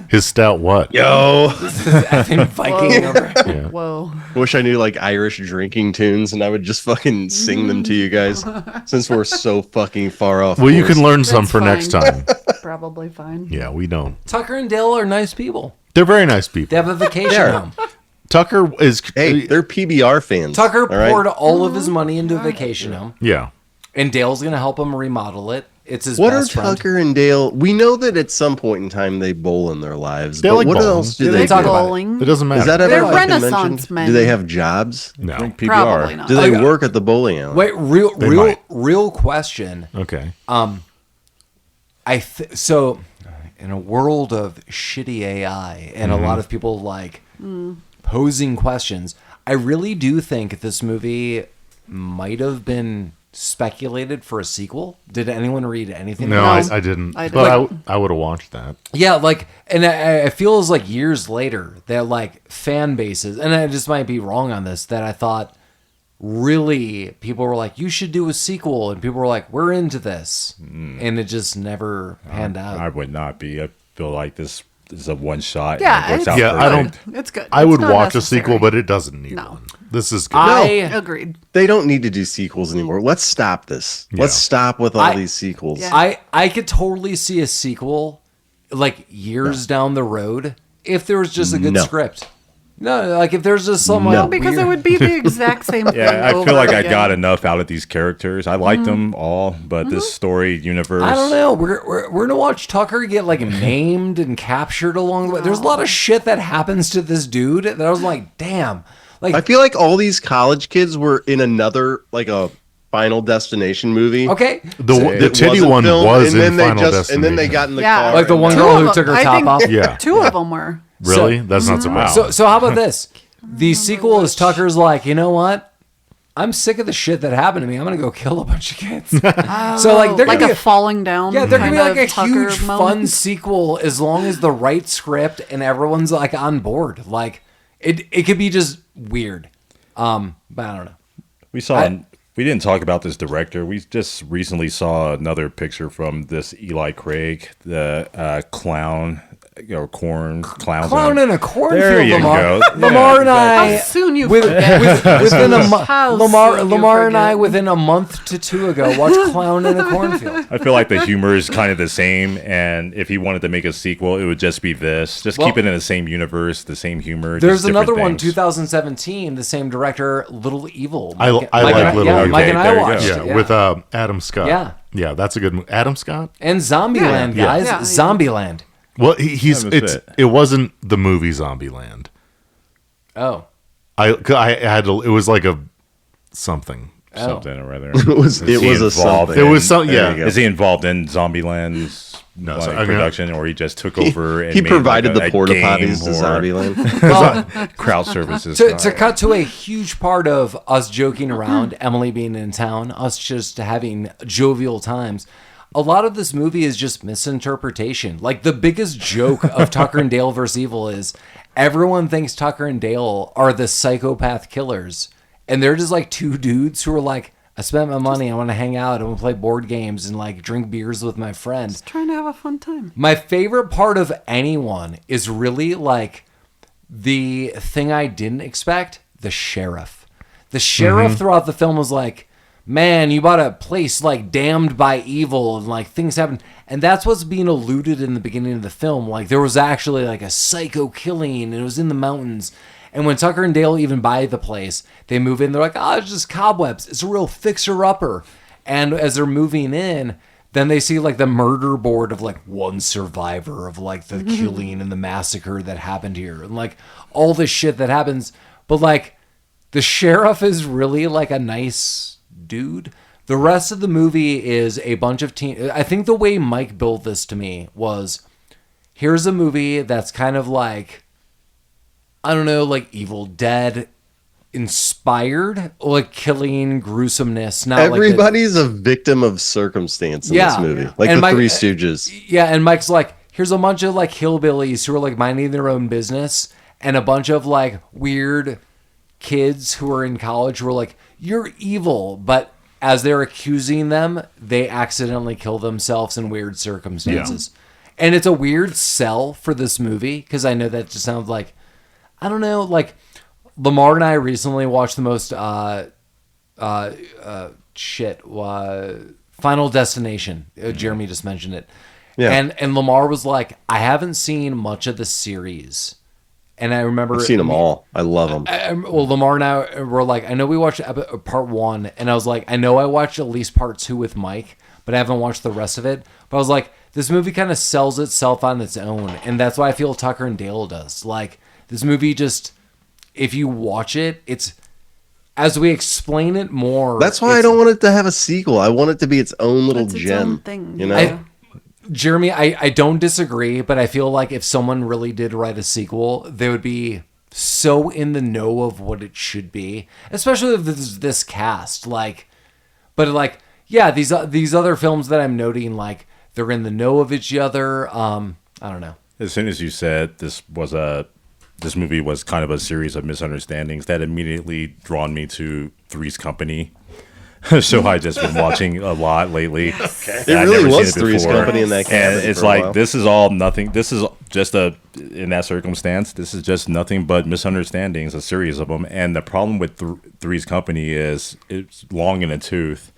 his stout what? Yo, Effing Viking over. Yeah. Whoa. wish I knew like Irish drinking tunes and I would just fucking sing them to you guys since we're so fucking far off. Well, you course. can learn some That's for next fine. time. Probably fine. Yeah, we don't. Tucker and Dale are nice people. They're very nice people. They have a vacation They are. home. Tucker is. Hey, they're PBR fans. Tucker all right? poured all of his money into a vacation home, Yeah. and Dale's gonna help him remodel it. It's his What are best friend. Tucker and Dale? We know that at some point in time they bowl in their lives. They but like what bowling. else do Yeah, they, they talk do? about it. Bowling. It doesn't matter. Is that ever They're fucking Renaissance mentioned? men. Do they have jobs? no? PBR. Probably not. Do they Like, work at the bowling alley? Wait, They real, might. real question. Okay. So, in a world of shitty AI and a lot of people like posing questions, I really do think this movie might have been speculated for a sequel. Did anyone read anything? No, about it? I didn't. I But didn't. I would have watched that. Yeah, like, and I feel as like years later that like fan bases, and I just might be wrong on this, that I thought really people were like, you should do a sequel, and people were like, we're into this, and it just never panned out. I would not be. I feel like this is a one shot. Yeah, and it works it's out Yeah, I perfect. don't- It's good. I It's would not watch necessary. a sequel, but it doesn't need No. one. This is good. I Agreed. They don't need to do sequels anymore. Let's stop this. Let's Yeah. stop with all I- these sequels. Yeah. I could totally see a sequel like years down the road if there was just a good No. script. No, like if there's just some No. like, No, because weird- it would be the exact same thing. Yeah, I over feel like I again. got enough out of these characters. I liked them all, but this story universe. I don't know. We're gonna watch Tucker get like maimed and captured along the way. There's a lot of shit that happens to this dude that I was like, damn. Like, I feel like all these college kids were in another like a Final Destination movie. okay, The It titty wasn't one filmed, was and in then Final they just and then they Destination. got in the Yeah. car. like the and one just- girl Two who of took her them- I top think off. Yeah. Two of them were. Really? That's not surprising. So how about this? The sequel is Tucker's like, you know what? I'm sick of the shit that happened to me. I'm gonna go kill a bunch of kids. So like they're Like gonna a falling down. yeah, they're gonna be kind like a of Tucker huge fun moment. sequel as long as the right script and everyone's like on board. Like it could be just weird. But I don't know. We didn't talk about this director. We just recently saw another picture from this Eli Craig, the clown, corn clowns. Clown in a cornfield. There you Lamar. go. Lamar Yeah, and I. How soon you With, forget. within a How Lamar, soon you Lamar and I forget. within a month to two ago watched Clown in a Cornfield. I feel like the humor is kind of the same, and if he wanted to make a sequel, it would just be this. Just Well, keep it in the same universe, the same humor. There's just different another one, things. 2017, the same director, Little Evil. I Mike like and- Little yeah, Evil. Mike and Okay, I there you go. watched Yeah, it. with Adam Scott. Yeah. Yeah, that's a good movie. Adam Scott? And Zombieland, Yeah. guys. Yeah. Zombieland. Well, he's That was it wasn't the movie Zombieland. Oh. I had to, it was like a something. Something or other. It was Is he a involved something. It in- was some- yeah. There you go. Is he involved in Zombieland's No, so I'm gonna- production, or he just took over? And He made provided like the porta game potties to or Zombieland. Well, crowd services. to cut to a huge part of us joking around, Emily being in town, us just having jovial times, a lot of this movie is just misinterpretation. Like, the biggest joke of Tucker and Dale vs. Evil is everyone thinks Tucker and Dale are the psychopath killers. And they're just like two dudes who are like, I spent my money, I want to hang out, I want to play board games and like drink beers with my friends. Trying to have a fun time. My favorite part of anyone is really like the thing I didn't expect, the sheriff. The sheriff throughout the film was like, man, you bought a place like damned by evil and like things happen. And that's what's being alluded in the beginning of the film. Like there was actually like a psycho killing and it was in the mountains. And when Tucker and Dale even buy the place, they move in, they're like, oh, it's just cobwebs. It's a real fixer-upper. And as they're moving in, then they see like the murder board of like one survivor of like the killing and the massacre that happened here, and like all this shit that happens. But like the sheriff is really like a nice dude. The rest of the movie is a bunch of I think the way Mike built this to me was, here's a movie that's kind of like, I don't know, like Evil Dead inspired, like killing, gruesomeness. Not Everybody's a victim of circumstance in this movie. Like and the Mike, Three Stooges. Yeah, and Mike's like, here's a bunch of like hillbillies who are like minding their own business, and a bunch of like weird kids who are in college who are like, you're evil, but as they're accusing them, they accidentally kill themselves in weird circumstances. Yeah. And it's a weird sell for this movie, because I know that just sounds like, I don't know, like Lamar and I recently watched the most Final Destination. Jeremy just mentioned it. Yeah. And Lamar was like, I haven't seen much of the series. And I remember I've seen them all. I love them. Well, Lamar and I were like, I know we watched part 1, and I was like, I know I watched at least part 2 with Mike, but I haven't watched the rest of it. But I was like, this movie kind of sells itself on its own, and that's why I feel Tucker and Dale does. Like, this movie just, if you watch it, it's, as we explain it more. That's why I don't want it to have a sequel. I want it to be its own little gem. Its own thing. You know? Jeremy, I don't disagree, but I feel like if someone really did write a sequel, they would be so in the know of what it should be, especially if this cast. Like, but like, yeah, these other films that I'm noting, like, they're in the know of each other. I don't know. As soon as you said this movie was kind of a series of misunderstandings, that immediately drawn me to Three's Company. So I just been watching a lot lately. Okay. It really was Three's Company in that cabin. And it's like, this is all nothing. This is just in that circumstance, this is just nothing but misunderstandings, a series of them. And the problem with Three's Company is it's long in the tooth.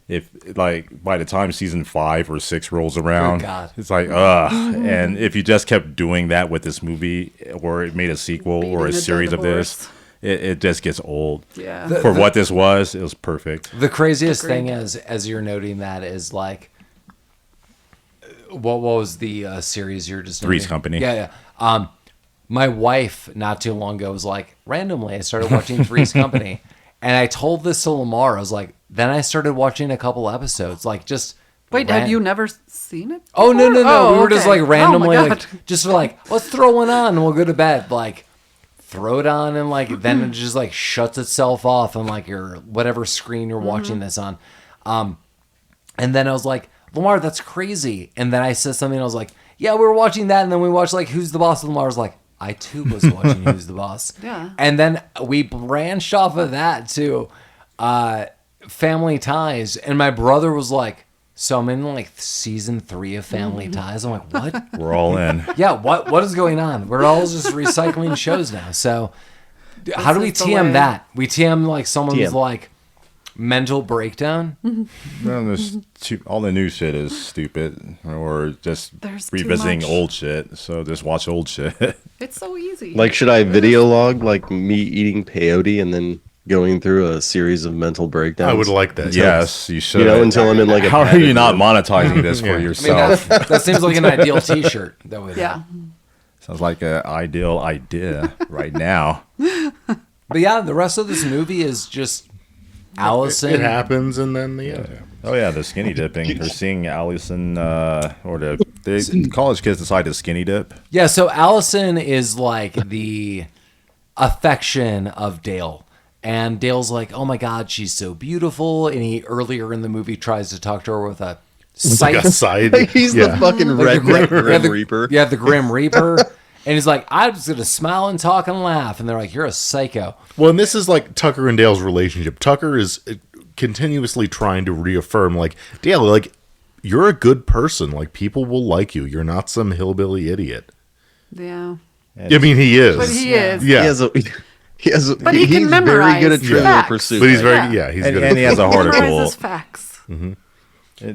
If like by the time season 5 or 6 rolls around, it's like, and if you just kept doing that with this movie, or it made a sequel or a series of this, it just gets old. Yeah. For what this was, it was perfect. The craziest thing is, as you're noting that, is like, what was the series you're just Three's noting? Company. Yeah. My wife not too long ago was like, randomly I started watching Three's Company, and I told this to Lamar. I was like, then I started watching a couple episodes, like just. Wait, had you never seen it before? Oh no! We were just like randomly, oh like just like, let's throw one on and we'll go to bed. Like, throw it on, and like then it just like shuts itself off on like your whatever screen you're watching this on. And then I was like, Lamar, that's crazy. And then I said something, and I was like, yeah, we were watching that, and then we watched like Who's the Boss, and Lamar was like, I too was watching Who's the Boss. Yeah. And then we branched off of that to Family Ties, and my brother was like, so I'm in like season 3 of Family Ties. I'm like, what? We're all in. Yeah, what is going on? We're all just recycling shows now. So how do we TM that? We TM like someone's like mental breakdown? No, all the new shit is stupid, or just revisiting old shit. So just watch old shit. It's so easy. Like, should I video log like me eating peyote and then going through a series of mental breakdowns? I would like that. Yes, you should. You know, until I'm in like a How are you not monetizing this for yourself? I mean, that seems like an ideal T-shirt. That would. Yeah. Sounds like an ideal idea right now. But yeah, the rest of this movie is just Allison. It happens, and then Oh yeah, the skinny dipping. They're seeing Allison, or the college kids decide to skinny dip. Yeah, so Allison is like the affection of Dale. And Dale's like, oh my God, she's so beautiful. And he earlier in the movie tries to talk to her with a like a side. He's the fucking redneck Grim Reaper. Yeah, the Grim Reaper. And he's like, I'm just going to smile and talk and laugh. And they're like, you're a psycho. Well, and this is like Tucker and Dale's relationship. Tucker is continuously trying to reaffirm, like, Dale, like, you're a good person. Like, people will like you. You're not some hillbilly idiot. Yeah. I mean, he is. But he is. Yeah. But he can memorize very good at Trivial facts. Pursuit. But he's very, he's good. And he has a heart of gold. Memorizes facts.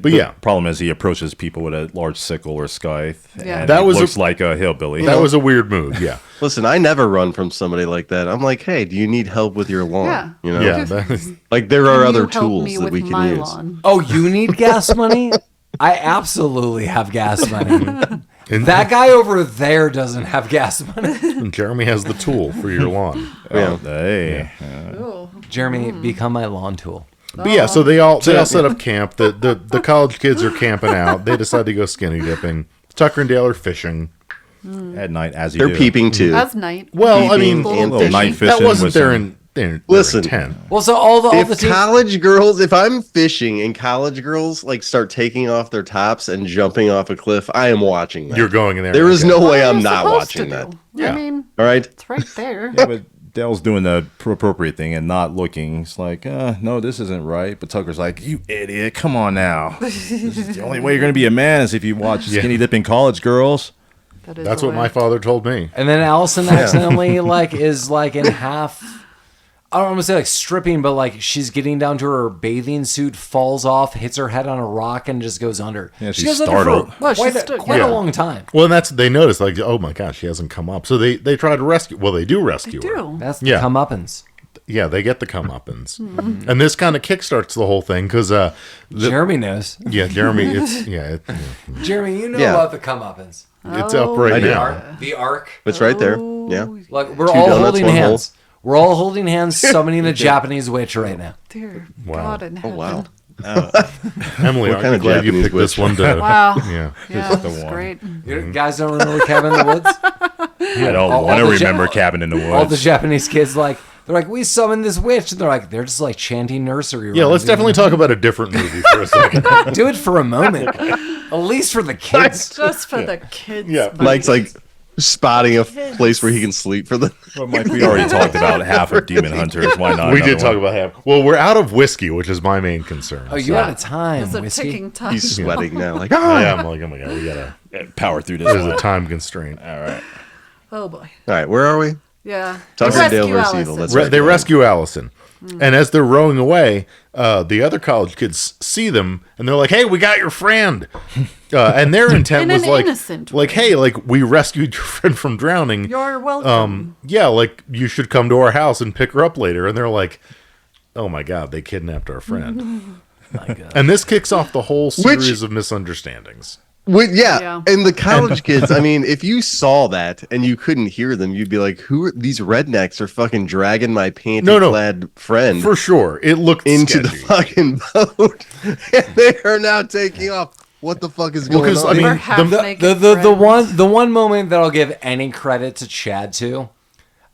But yeah, problem is he approaches people with a large sickle or scythe, and that looks like a hillbilly. That was a weird move. Yeah. Listen, I never run from somebody like that. I'm like, hey, do you need help with your lawn? Yeah. You know? Yeah. Like, there are Can other you help tools me that with we can my use. lawn? Oh, you need gas money? I absolutely have gas money. That guy over there doesn't have gas money. And Jeremy has the tool for your lawn. Hey. Jeremy, become my lawn tool. But yeah, so they all set up camp. The college kids are camping out. They decide to go skinny dipping. Tucker and Dale are fishing. At night, as you They're do. peeping too. That's night. Well, I mean, Peeping and Little night fishing. fishing. that wasn't with their some- Listen. intent. Well, so all the If team- college girls, if I'm fishing and college girls like start taking off their tops and jumping off a cliff, I am watching that. You're going in there. There is okay. no What way are I'm you not supposed to watching that. do? Yeah. I mean, All right. it's right there. Yeah, but Dale's doing the appropriate thing and not looking. It's like, no, this isn't right. But Tucker's like, you idiot, come on now. This is the only way you're going to be a man is if you watch skinny dipping college girls. That is That's the what way. my father told me. And then Allison accidentally is in half. I don't want to say stripping, but she's getting down to her bathing suit, falls off, hits her head on a rock, and just goes under. Yeah, she she's goes under startled. for Well, she quite, stood- quite yeah. a long time. Well, and they noticed oh my gosh, she hasn't come up. So they try to rescue. Well, they do rescue her. Do. That's the Yeah. comeuppance. Yeah, they get the comeuppance, and this kind of kickstarts the whole thing because Jeremy knows. Jeremy, Jeremy, you know Yeah. about the comeuppance. it's up right I do. now. The arc. It's right there. Yeah. Like we're Two all donuts, holding one hole. hands. We're all holding hands, summoning a Japanese witch right now. Dear Wow. God in heaven. Wow. Emily, What aren't kind you of glad you Japanese picked this witch? one to? Wow. Yeah. Yeah, the that's one. great. You guys don't remember Cabin in the Woods? I don't all want to the remember Cabin in the All the Woods. Japanese kids they're like, we summoned this witch, and they're just chanting nursery Yeah, rhymes. let's definitely talk about a different movie for a second. do it for a moment, at least for the kids. Just for the kids. Yeah. buddy. Mike's like spotting a place where he can sleep for the. But Mike, we already talked about half of Demon Hunters. Why not? We another did talk one? about half. Well, we're out of whiskey, which is my main concern. Oh, you out of time, It's a whiskey. ticking time. He's sweating now. Like, Yeah, I'm like, oh my god, we gotta. Power through this There's one. a time constraint. All right. Oh boy. all right, where are we? Yeah. Tucker and Dale versus Allison. Evil. That's They right. rescue Allison, and as they're rowing away, the other college kids see them, and they're like, "Hey, we got your friend." And their intent In was an innocent way. "Hey, we rescued your friend from drowning. You're welcome. Yeah, you should come to our house and pick her up later." And they're like, "Oh my god, they kidnapped our friend." My God. And this kicks off the whole series of misunderstandings. Yeah. And the college kids, I mean, if you saw that and you couldn't hear them, you'd be like, who are these rednecks are fucking dragging my panty-clad friend For sure, it looked into sketchy. the fucking boat? And they are now taking off. What the fuck is going 'cause, on? I mean, We're half the- naked the friends. one moment that I'll give any credit to Chad to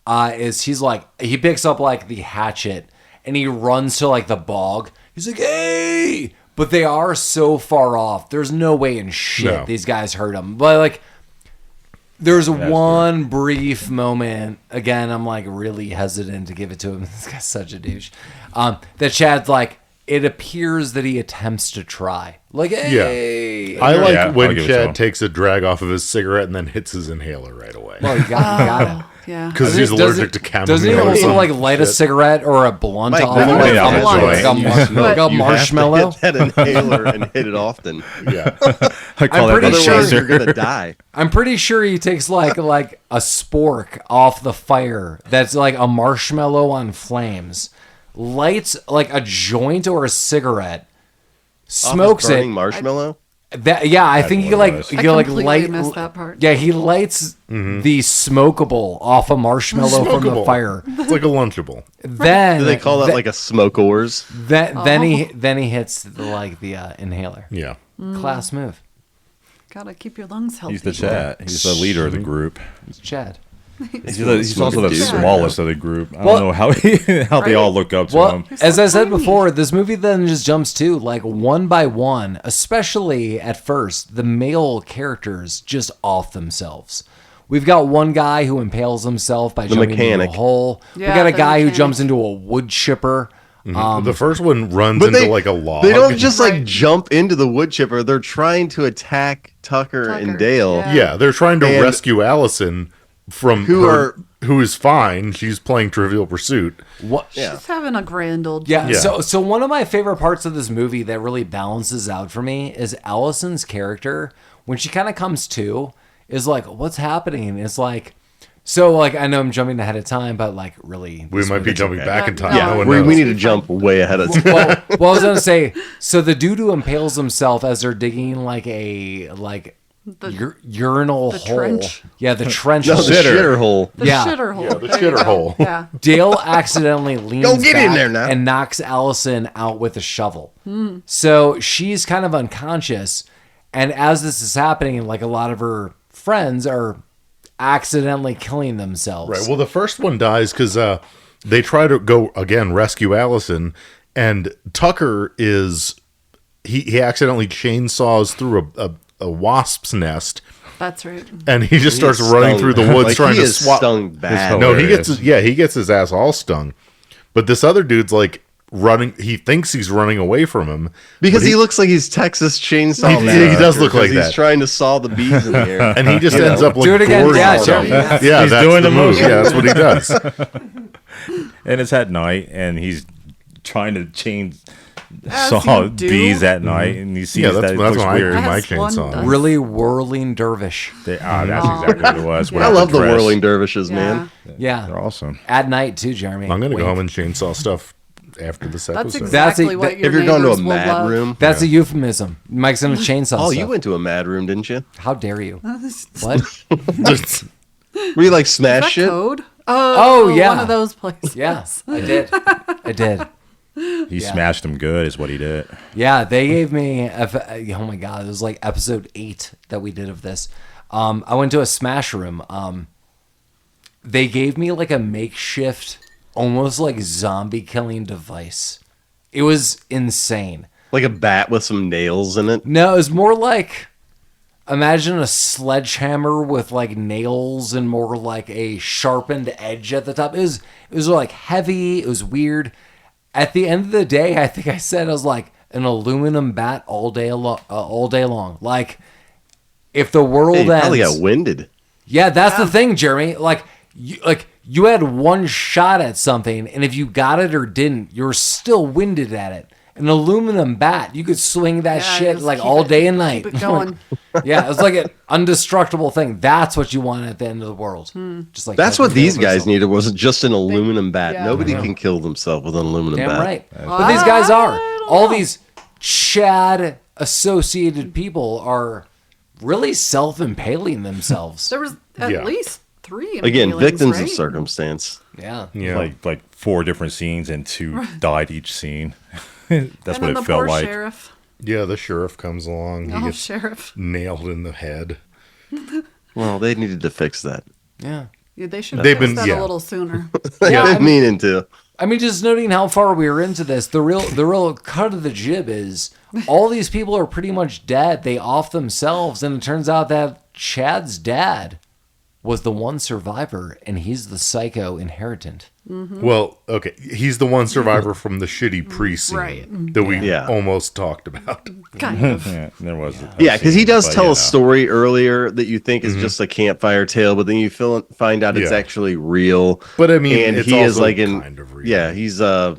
is he picks up the hatchet and he runs to the bog. He's like, hey, but they are so far off. There's no way in shit No. these guys hurt him. But there's one brief moment. Again, I'm really hesitant to give it to him. This guy's such a douche. That Chad's it appears that he attempts to try. Hey. I like Yeah, I'll when give it to him. Chad takes a drag off of his cigarette and then hits his inhaler right away. Well, you got it. Yeah. Because he's allergic to chamomile. Doesn't he also or light a shit. cigarette or a blunt Mike, off no, of it? yeah, that's right. Like a You marshmallow? have to hit that inhaler and hit it often. Yeah. I call I'm that pretty the sure Otherwise, you're chaser. gonna die. I'm pretty sure he takes like a spork off the fire that's like a marshmallow on flames, lights like a joint or a cigarette, smokes Burning it. marshmallow. I think he what it like was. he I like completely light. missed that part. Yeah, he lights the smokable off a marshmallow from the Smokable. fire. It's like a Lunchable. Then Do they call that like a smokers? then he hits the inhaler. Yeah. Class move. Gotta keep your lungs healthy. He's the chat. He's the leader of the group. It's Chad. He's also the dude. smallest of the group. I Well- don't know how they all look up to Well, him. as so I said tiny. before, this movie then just jumps to one by one, especially at first, the male characters just off themselves. We've got one guy who impales himself by jumping mechanic. into a hole. Yeah, we got a the guy who mechanic. jumps into a wood chipper. The first one runs But into they like a log. They don't just Right. jump into the wood chipper. They're trying to attack Tucker and Tucker, Dale. yeah. Yeah, they're trying to And- rescue Allison from who is fine. She's playing Trivial Pursuit. What? Yeah. Just having a grand old Yeah, Yeah. So one of my favorite parts of this movie that really balances out for me is Allison's character when she kind of comes to is like, what's happening? It's like So, like, I know I'm jumping ahead of time, but, like, really... We might be jumping back in time. Yeah, No one we knows. need to jump way ahead of time. well, I was going to say, so the dude who impales himself as they're digging, like, a, like, urinal the hole. trench. Yeah, the trench No, hole. the shitter hole. The Yeah. shitter hole. Yeah, the There you shitter go. hole. Yeah. Dale accidentally leans Go get in back there now. and knocks Allison out with a shovel. So she's kind of unconscious. And as this is happening, like a lot of her friends are accidentally killing themselves. Right. Well, the first one dies because they try to go again rescue Allison, and Tucker is he accidentally chainsaws through a wasp's nest, That's right. and he just starts He is running stung. through the woods Like, trying he to is swat. stung bad. No, Hilarious. he gets his ass all stung, but this other dude's like running. He thinks he's running away from him Because but he looks like he's Texas Chainsaw He- Man. he does look like He's that. trying to saw the bees in the air. and he just ends up like Do it again. goring Yeah, himself. Jeremy. Yeah, He's that's doing the the move. move. Yeah, that's what he does. And it's at night, and he's trying to chain As saw you do. bees at night, and he sees Yeah, that that's it when looks I do weird. my As one chainsaw. does. Really whirling dervish. That's exactly what it was. I love the Dress. whirling dervishes, Yeah. man. Yeah. They're awesome. At night, too, Jeremy. I'm gonna Wink. go home and chainsaw stuff after this That's episode. exactly That's what a- your If you're going to a neighbors will mad love. room. That's a euphemism. Mike's gonna chainsaw Oh, stuff. you went to a mad room, didn't you? How dare you? What? Just- Where you like smash That shit? code? Oh, yeah. One of those places. Yes, I did. I did. He smashed them good, is what he did. Yeah, they gave me. Oh my god, it was like episode 8 that we did of this. I went to a smash room. They gave me like a makeshift, almost like zombie killing device. It was insane. Like a bat with some nails in it. No, it was more like, imagine a sledgehammer with like nails and more like a sharpened edge at the top. It was like heavy. It was weird. At the end of the day, I think I said I was like an aluminum bat all day long. Like if the world Hey, you probably ends, got winded. yeah, that's the thing, Jeremy. Like you had one shot at something, and if you got it or didn't, you're still winded at it. An aluminum bat, you could swing that Yeah, shit just like keep all it- day and night. Keep it going. Yeah, it's like an indestructible thing. That's what you want at the end of the world. Just like That's Tucker what these killed guys himself. needed was just an aluminum bat. yeah. Nobody can kill themselves with an aluminum Damn bat. right. But these guys are. All these Chad associated people are really self-impaling themselves. There was at Yeah. least 3 Again, impalings, victims right? of circumstance. Yeah. yeah. Like 4 different scenes, and 2 died each scene. That's And what then it the felt poor like. sheriff. Yeah, the sheriff comes along. He Oh, gets sheriff. nailed in the head. Well, they needed to fix that. Yeah. Yeah, they should have They've fixed been- that yeah. a little sooner. They've Yeah, been meaning to. I mean, just noting how far we were into this, the real cut of the jib is all these people are pretty much dead. They off themselves, and it turns out that Chad's dad was the one survivor, and he's the psycho inheritant. Well, okay, he's the one survivor from the shitty pre-scene Right. that we Yeah. almost talked about. kind of. Yeah, there was. Yeah, because he does tell a a story earlier that you think is just a campfire tale, but then you find out it's Yeah. actually real. But I mean, and it's he is also like in kind of real. yeah, he's a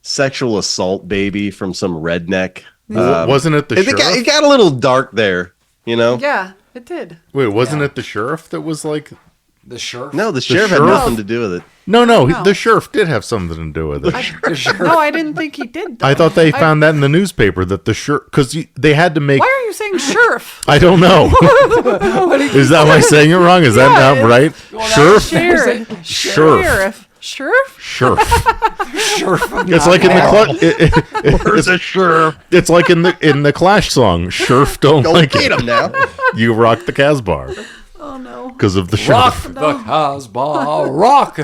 sexual assault baby from some redneck. Wasn't it the It sheriff? got a little dark there, you know. Yeah, it did. Wait, wasn't it the sheriff that was like? The sheriff? No, the sheriff had sheriff? nothing to do with it. No, No. the sheriff did have something to do with it. The sheriff. No, I didn't think he did. Though. I thought they found that in the newspaper that the sheriff, because they had to make. Why are you saying sheriff? I don't know. Is that why I'm saying it wrong? Is that Yeah, not right? Sheriff. Sheriff. Sheriff. Sheriff. Sheriff. Sheriff. It's like in the Where's the sheriff? it's like in the Clash song. Sheriff don't Don't like beat it. him now. You rock the Casbah Oh no. because of the Rock sheriff. the Casbah. Rock.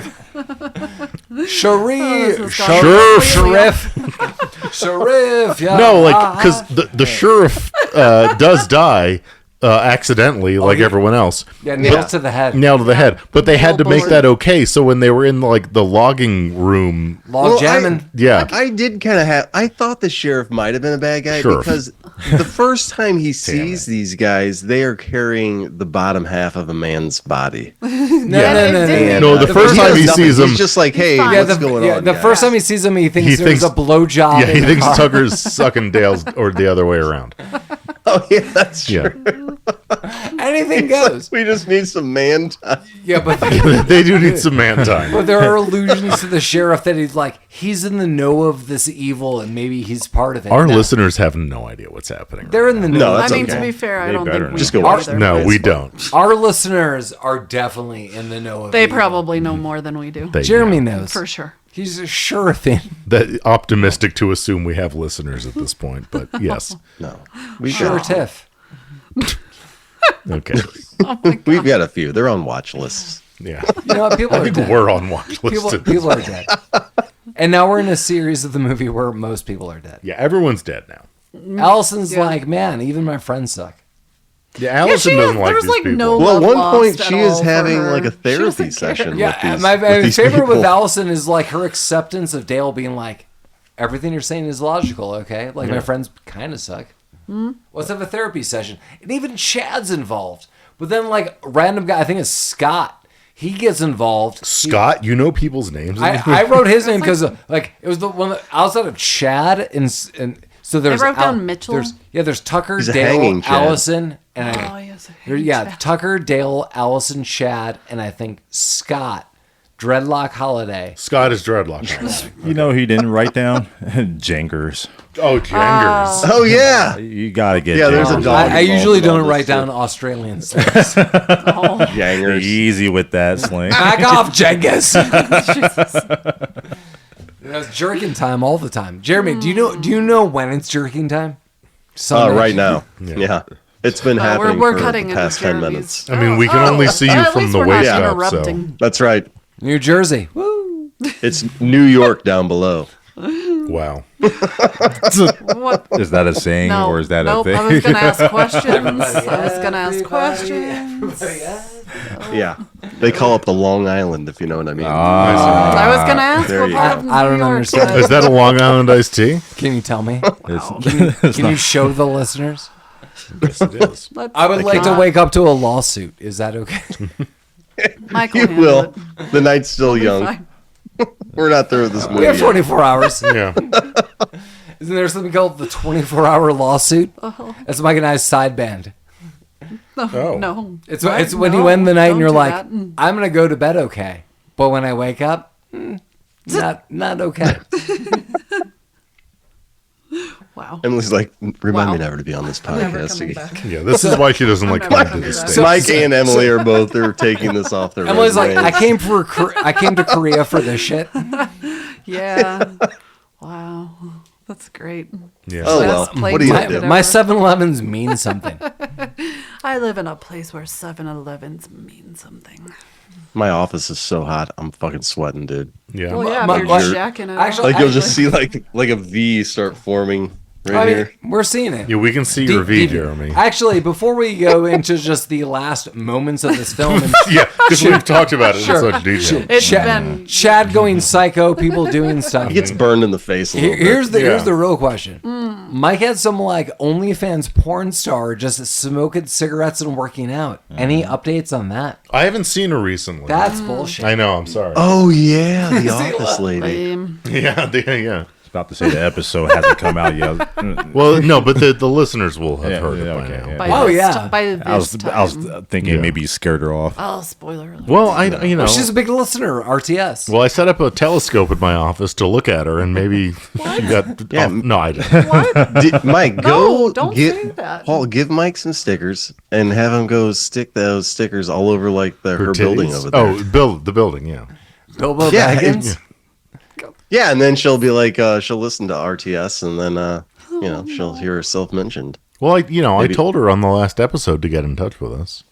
Sharif. is Sheriff. Sheriff. Sheriff. Yeah. No, like because the sheriff does die accidentally, like yeah. everyone else. Yeah, nailed to the head. Nailed to the head, but they had to make Billboard. that okay. So when they were in like the logging room, Log Well, jamming. yeah, I did kind of have. I thought the sheriff might have been a bad guy Sheriff. because the first time he sees these guys, they are carrying the bottom half of a man's body. No, And, No, the first time does he nothing. sees him- he's just like, "Hey, fine. Yeah, what's going on?" the guys? first time he sees him, he thinks He there's thinks- a blowjob. yeah, he in the thinks car. Tucker's sucking Dale's or the other way around. Oh yeah, that's true. Yeah, Anything goes. We just need some man time. Yeah, but They do need some man time. but there are allusions to the sheriff that he's in the know of this evil and maybe he's part of it. Our No, listeners have no idea what's happening. they're in the know. No, I that's mean, okay. to be fair, I They don't better think we Just go do watch either, No, but we it's don't. Our listeners are definitely in the know of They evil. probably know more than we do. They Jeremy know. knows. For sure. He's a sure thing. That optimistic to assume we have listeners at this point, but yes. No, we Sure got, tiff. Okay. we've got a few. They're on watch lists. Yeah. You know what? People I are think dead. we're on watch lists. People are dead. And now we're in a series of the movie where most people are dead. Yeah, everyone's dead now. Allison's Yeah. like, man, even my friends suck. Yeah, Allison she doesn't is- like there's, these like, people. no Well, at love one point, lost she at is all for having her. like a She therapy doesn't care. session Yeah, with these, my with these favorite with people. Allison is like her acceptance of Dale being like, everything you're saying is logical, okay? Like my friends kind of suck. Let's have a therapy session. And even Chad's involved. But then like a random guy, I think it's Scott. He gets involved. Scott, you know people's names. I wrote his name because like it was the one that, outside of Chad and so there's wrote down Mitchell? There's Tucker, He's a Dale, hanging Chad. Allison, and Oh, yes. Tucker, Dale, Allison, Chad, and I think Scott, Dreadlock Holiday. Scott is dreadlock. You know who he didn't write down? Jangers. Oh, Jangers. Oh yeah, You gotta get. Yeah, there's a Jangers. dog. I usually involved in all don't this write down shit. Australian things. Jangers. Easy with that slang. Back off, Jengus. It's jerking time all the time. Jeremy, do you know when it's jerking time? Sunday. Right now. Yeah. It's been happening we're for cutting the into past 10 Jeremy's. minutes. I mean, we can only see you At from least the we're not waist up. So. interrupting. That's right. New Jersey. Woo. It's New York down below. Wow. What? Is that a saying No, or is that nope, a thing? I was gonna ask questions. I was gonna ask questions. Yeah. They call it the Long Island, if you know what I mean. I was gonna ask There what you part go. of I don't New York understand. Is that a Long Island iced tea? Can you tell me? It's Can you show the listeners? Yes, it is. I would like to wake up to a lawsuit. Is that okay? Michael You handled will. it. The night's still young. Fine. We're not through with this movie. We have yet. 24 hours. Yeah. Isn't there something called the 24-hour lawsuit? That's Mike and I's side band. Oh. No. It's What? it's when No, you end the night and don't you're do like, that. I'm gonna go to bed okay, but when I wake up, not okay. Wow. Emily's like, remind Wow. me never to be on this I'm never podcast coming again. back. Yeah, this is why she doesn't like never coming to coming the back. States. Mike and Emily are both they're taking this off their Emily's like, resumes. I came to Korea for this shit. Yeah. Wow. That's great. Yeah. Oh Best well, plate what do you market do? ever. My 7-Elevens mean something. I live in a place where 7-Elevens mean something. My office is so hot, I'm fucking sweating, dude. Yeah. Well, yeah, my- if my- you're jacking it. actually, Like you'll just see like a V start forming right I mean, here. we're seeing it. Yeah, we can see Deep- your V, deep- Jeremy. Actually, before we go into just the last moments of this film, and Yeah, because we've talked about it Sure. in such detail. It's been Chad going psycho, people doing stuff. He gets burned in the face a little Here's bit. here's Yeah. the real question. Mike had some like OnlyFans porn star just smoking cigarettes and working out. Any updates on that? I haven't seen her recently. That's bullshit. I know. I'm sorry. Oh yeah, the office lady. lame. Yeah, yeah. about to say the episode hasn't come out yet. Well, no, but the listeners will have Yeah, heard yeah, it by okay, now. yeah. By Oh, this yeah. ti- by this I was time. thinking Yeah. maybe you scared her off. Oh, spoiler alert. Well, you know. Well, she's a big listener. RTS. Well, I set up a telescope in my office to look at her, and maybe she got. Yeah. Oh, no, I didn't. Mike, No, go don't get say that. Paul. Give Mike some stickers and have him go stick those stickers all over like her building titties? over there. Oh, the building. Yeah. Bilbo Yeah, Baggins. Yeah, and then she'll be like, she'll listen to RTS, and then she'll hear herself mentioned. Well, I Maybe- told her on the last episode to get in touch with us.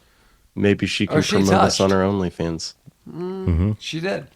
Maybe she can she promote us touched? on her OnlyFans, She did.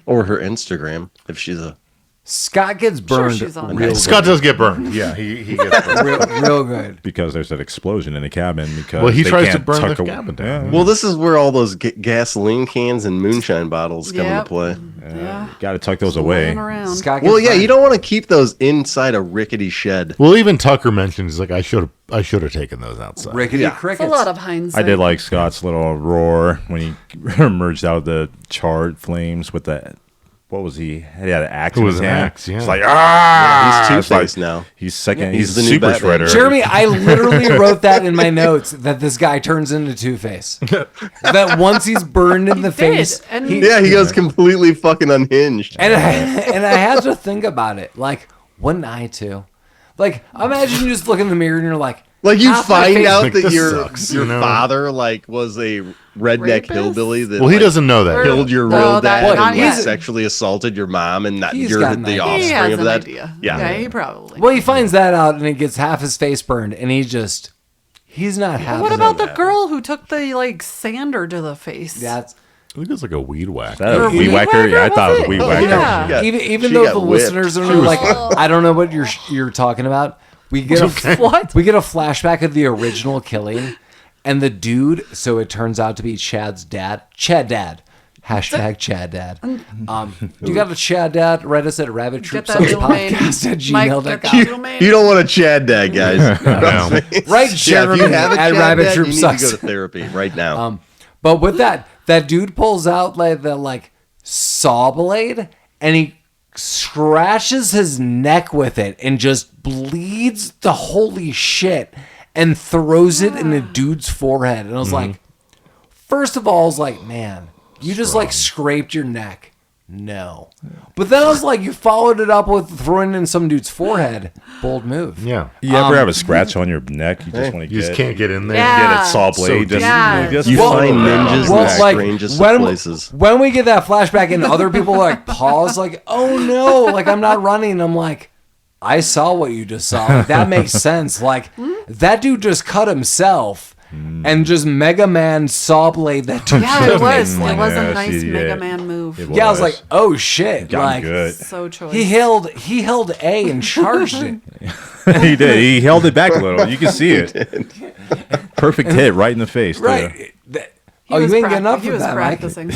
or her Instagram if she's a. Scott gets Sure, burned she's on real, there. Scott does get burned. Yeah, he gets burned. real good. Because there's an explosion in the cabin. Because Well, he they tries to can't burn tuck the a- cabin down. Yeah. Well, this is where all those gasoline cans and moonshine bottles come Yep. into play. Yeah. Got to tuck those away. Rolling around. Scott gets Well, yeah, burned. you don't want to keep those inside a rickety shed. Well, even Tucker mentioned he's like, I should have taken those outside. rickety Yeah. It's crickets. a lot of hindsight. I did like Scott's little roar when he emerged out of the charred flames with the what was he? He had an axe. It in was his an hand. axe, yeah. It's like He's It's like- Two-Face now. He's second. he's he's the new super Batman. shredder. Jeremy, I literally wrote that in my notes that this guy turns into Two-Face. That once he's burned in the face, and Yeah, he goes completely fucking unhinged. and I had to think about it. Like, wouldn't I too? Like, imagine you just look in the mirror and you're like, Like you half my find face- out Like, that this your sucks, your you know? father like was a redneck Rapist? hillbilly that Well, he like, doesn't know that. killed your No, real that- dad not and yet. sexually assaulted your mom and that He's you're got an the idea. he offspring has of an that. idea. Yeah. He probably. Well, he finds that out and he gets half his face burned, and he's not happy. what about the girl who took the like sander to the face? That's I think it's like a weed whack. That Or was weed weed whacker. Yeah, I whacker, thought it was was it? weed Oh, whacker. yeah. got- even she though got the whipped. listeners are like, I don't know what you're talking about. We get a What? we get a flashback of the original killing, and the dude. So it turns out to be Chad's dad. Chad Dad. Hashtag Chad Dad. You got a Chad Dad? Write us at Get rabbittroop that domain. podcast at Mike, gmail.com. get that domain. You don't want a Chad dad, guys. Trust me. Right, Yeah, if Jeremy you have a at Chad Rabbit dad, Troop you need sucks. to go to therapy right now. But with that dude pulls out like the saw blade and he scratches his neck with it and just bleeds the holy shit and throws it in the dude's forehead. And I was like, first of all, I was like, man, you just like scraped your neck. No. But then I was like, you followed it up with throwing it in some dude's forehead. Bold move. Yeah. You ever have a scratch on your neck? You just want to You just can't get in there. Yeah. get a saw blade. So just, you Well, find ninjas in well, the like, strangest when, of places. when we get that flashback and other people like pause, like, oh no, like I'm not running. I'm like, I saw what you just saw. Like, that makes sense. Like that dude just cut himself and just Mega Man saw blade that dude. Yeah, it was. It Yeah, was a nice she- Mega yeah. Man move. It Yeah, I was like, oh shit. Got like good. So choice. he held A and charged it. He did. He held it back a little. You can see it. Perfect hit right in the face. too. Right. He Oh, was you ain't getting up He from was that, Mike. practicing.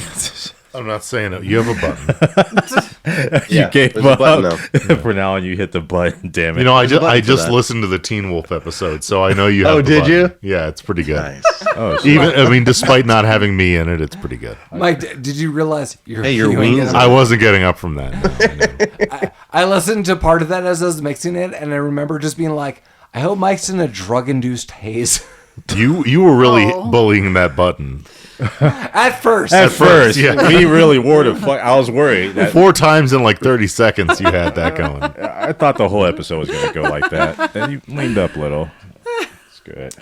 I'm not saying it. You have a button. You Yeah, gave there's a up button for now, and you hit the button. Damn it! You know, I There's a button for just that. listened to the Teen Wolf episode, so I know you have Oh, the did button. you? Yeah, it's pretty good. Nice. oh, shit. Even I mean, despite not having me in it, it's pretty good. Mike, did you realize Hey, your you ain't wings getting I up? wasn't getting up from that. I listened to part of that as I was mixing it, and I remember just being like, I hope Mike's in a drug-induced haze. You were really Oh. bullying that button. At first. At first, yeah. we really wore the fuck. I was worried. That, 4 times in like 30 seconds, you had that going. I thought the whole episode was gonna go like that. Then you leaned up a little. It's good.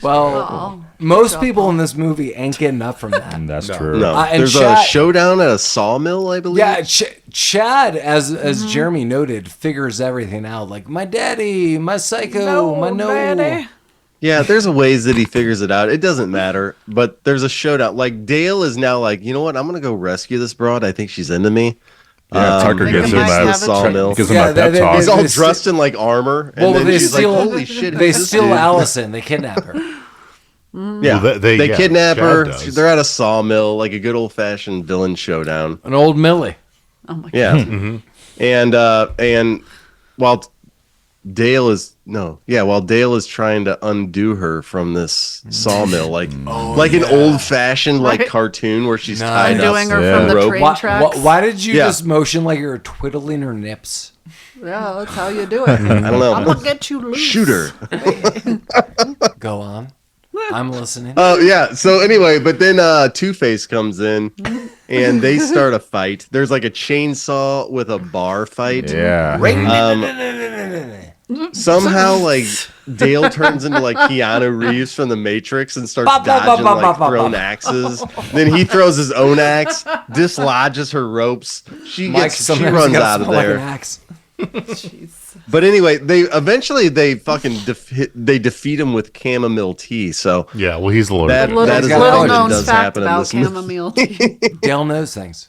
Well, most people in this movie ain't getting up from that. And that's No. true. No, and there's Chad- a showdown at a sawmill, I believe. Yeah, Chad, as Jeremy noted, figures everything out. Like, my daddy, my psycho, my no. daddy. Yeah, there's a ways that he figures it out. It doesn't matter, but there's a showdown. Like Dale is now like, you know what? I'm gonna go rescue this broad. I think she's into me. Yeah, Tucker Think gives it him might that have a sawmill. gives him Yeah, that pep they- talk. He's all They dressed in like armor, and Well, then they she's steal. like, "Holy shit!" They who's this steal dude? Allison. They kidnap her. Yeah, Well, they yeah, kidnap Chad her. does. They're at a sawmill, like a good old fashioned villain showdown. An old Millie. Oh my god. Yeah, and while Dale is while Dale is trying to undo her from this sawmill, like an old fashioned like Right. cartoon where she's No. tied up. Undoing her Yeah. from the Rope. train Why, tracks. why did you Yeah. just motion like you're twiddling her nips? Yeah, that's how you do it. I don't know. I'm gonna get you loose. Shoot her. Go on. I'm listening. Oh yeah. So anyway, but then Two-Face comes in and they start a fight. There's like a chainsaw with a bar fight. Yeah. Somehow like Dale turns into like Keanu Reeves from the Matrix and starts dodging like thrown axes. Then he throws his own axe, dislodges her ropes. She Mike, she sometimes you runs gotta out of smell like an there. axe. Jeez. But anyway, they fucking defeat him with chamomile tea. So Yeah, well, he's a little. That- Little, that is a little legend known does fact happen in about this movie. chamomile tea. Dale knows things.